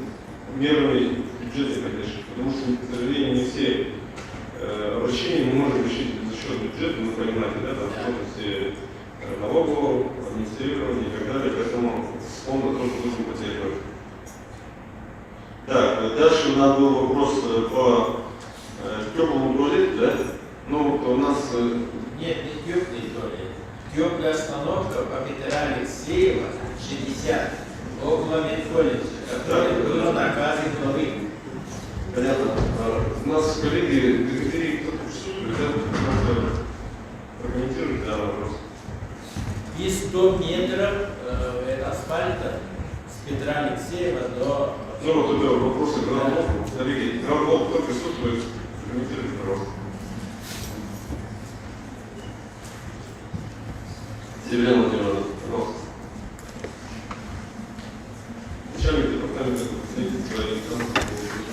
мерами бюджетной поддержки. потому что, к сожалению, не все обращения мы можем решить за счет бюджета, вы понимаете, да, там сложности налогового, администрирования и так далее, поэтому с фонда тоже нужно потерять. Так, дальше у нас был вопрос по теплому туалету, да? Ну, вот у нас... Нет, не теплый туалет. Теплая остановка по Петра Алексеева, 60, около медколледжа, который был наказан главы. Понятно. У нас коллеги, периферии кто-то присутствует, да? Прокомментируйте данный вопрос. И 100 метров асфальта с Петра Алексеева до... Ну, вот это вопросы гранолов. Коллеги, гранолов кто присутствует, прокомментируйте, пожалуйста. Елена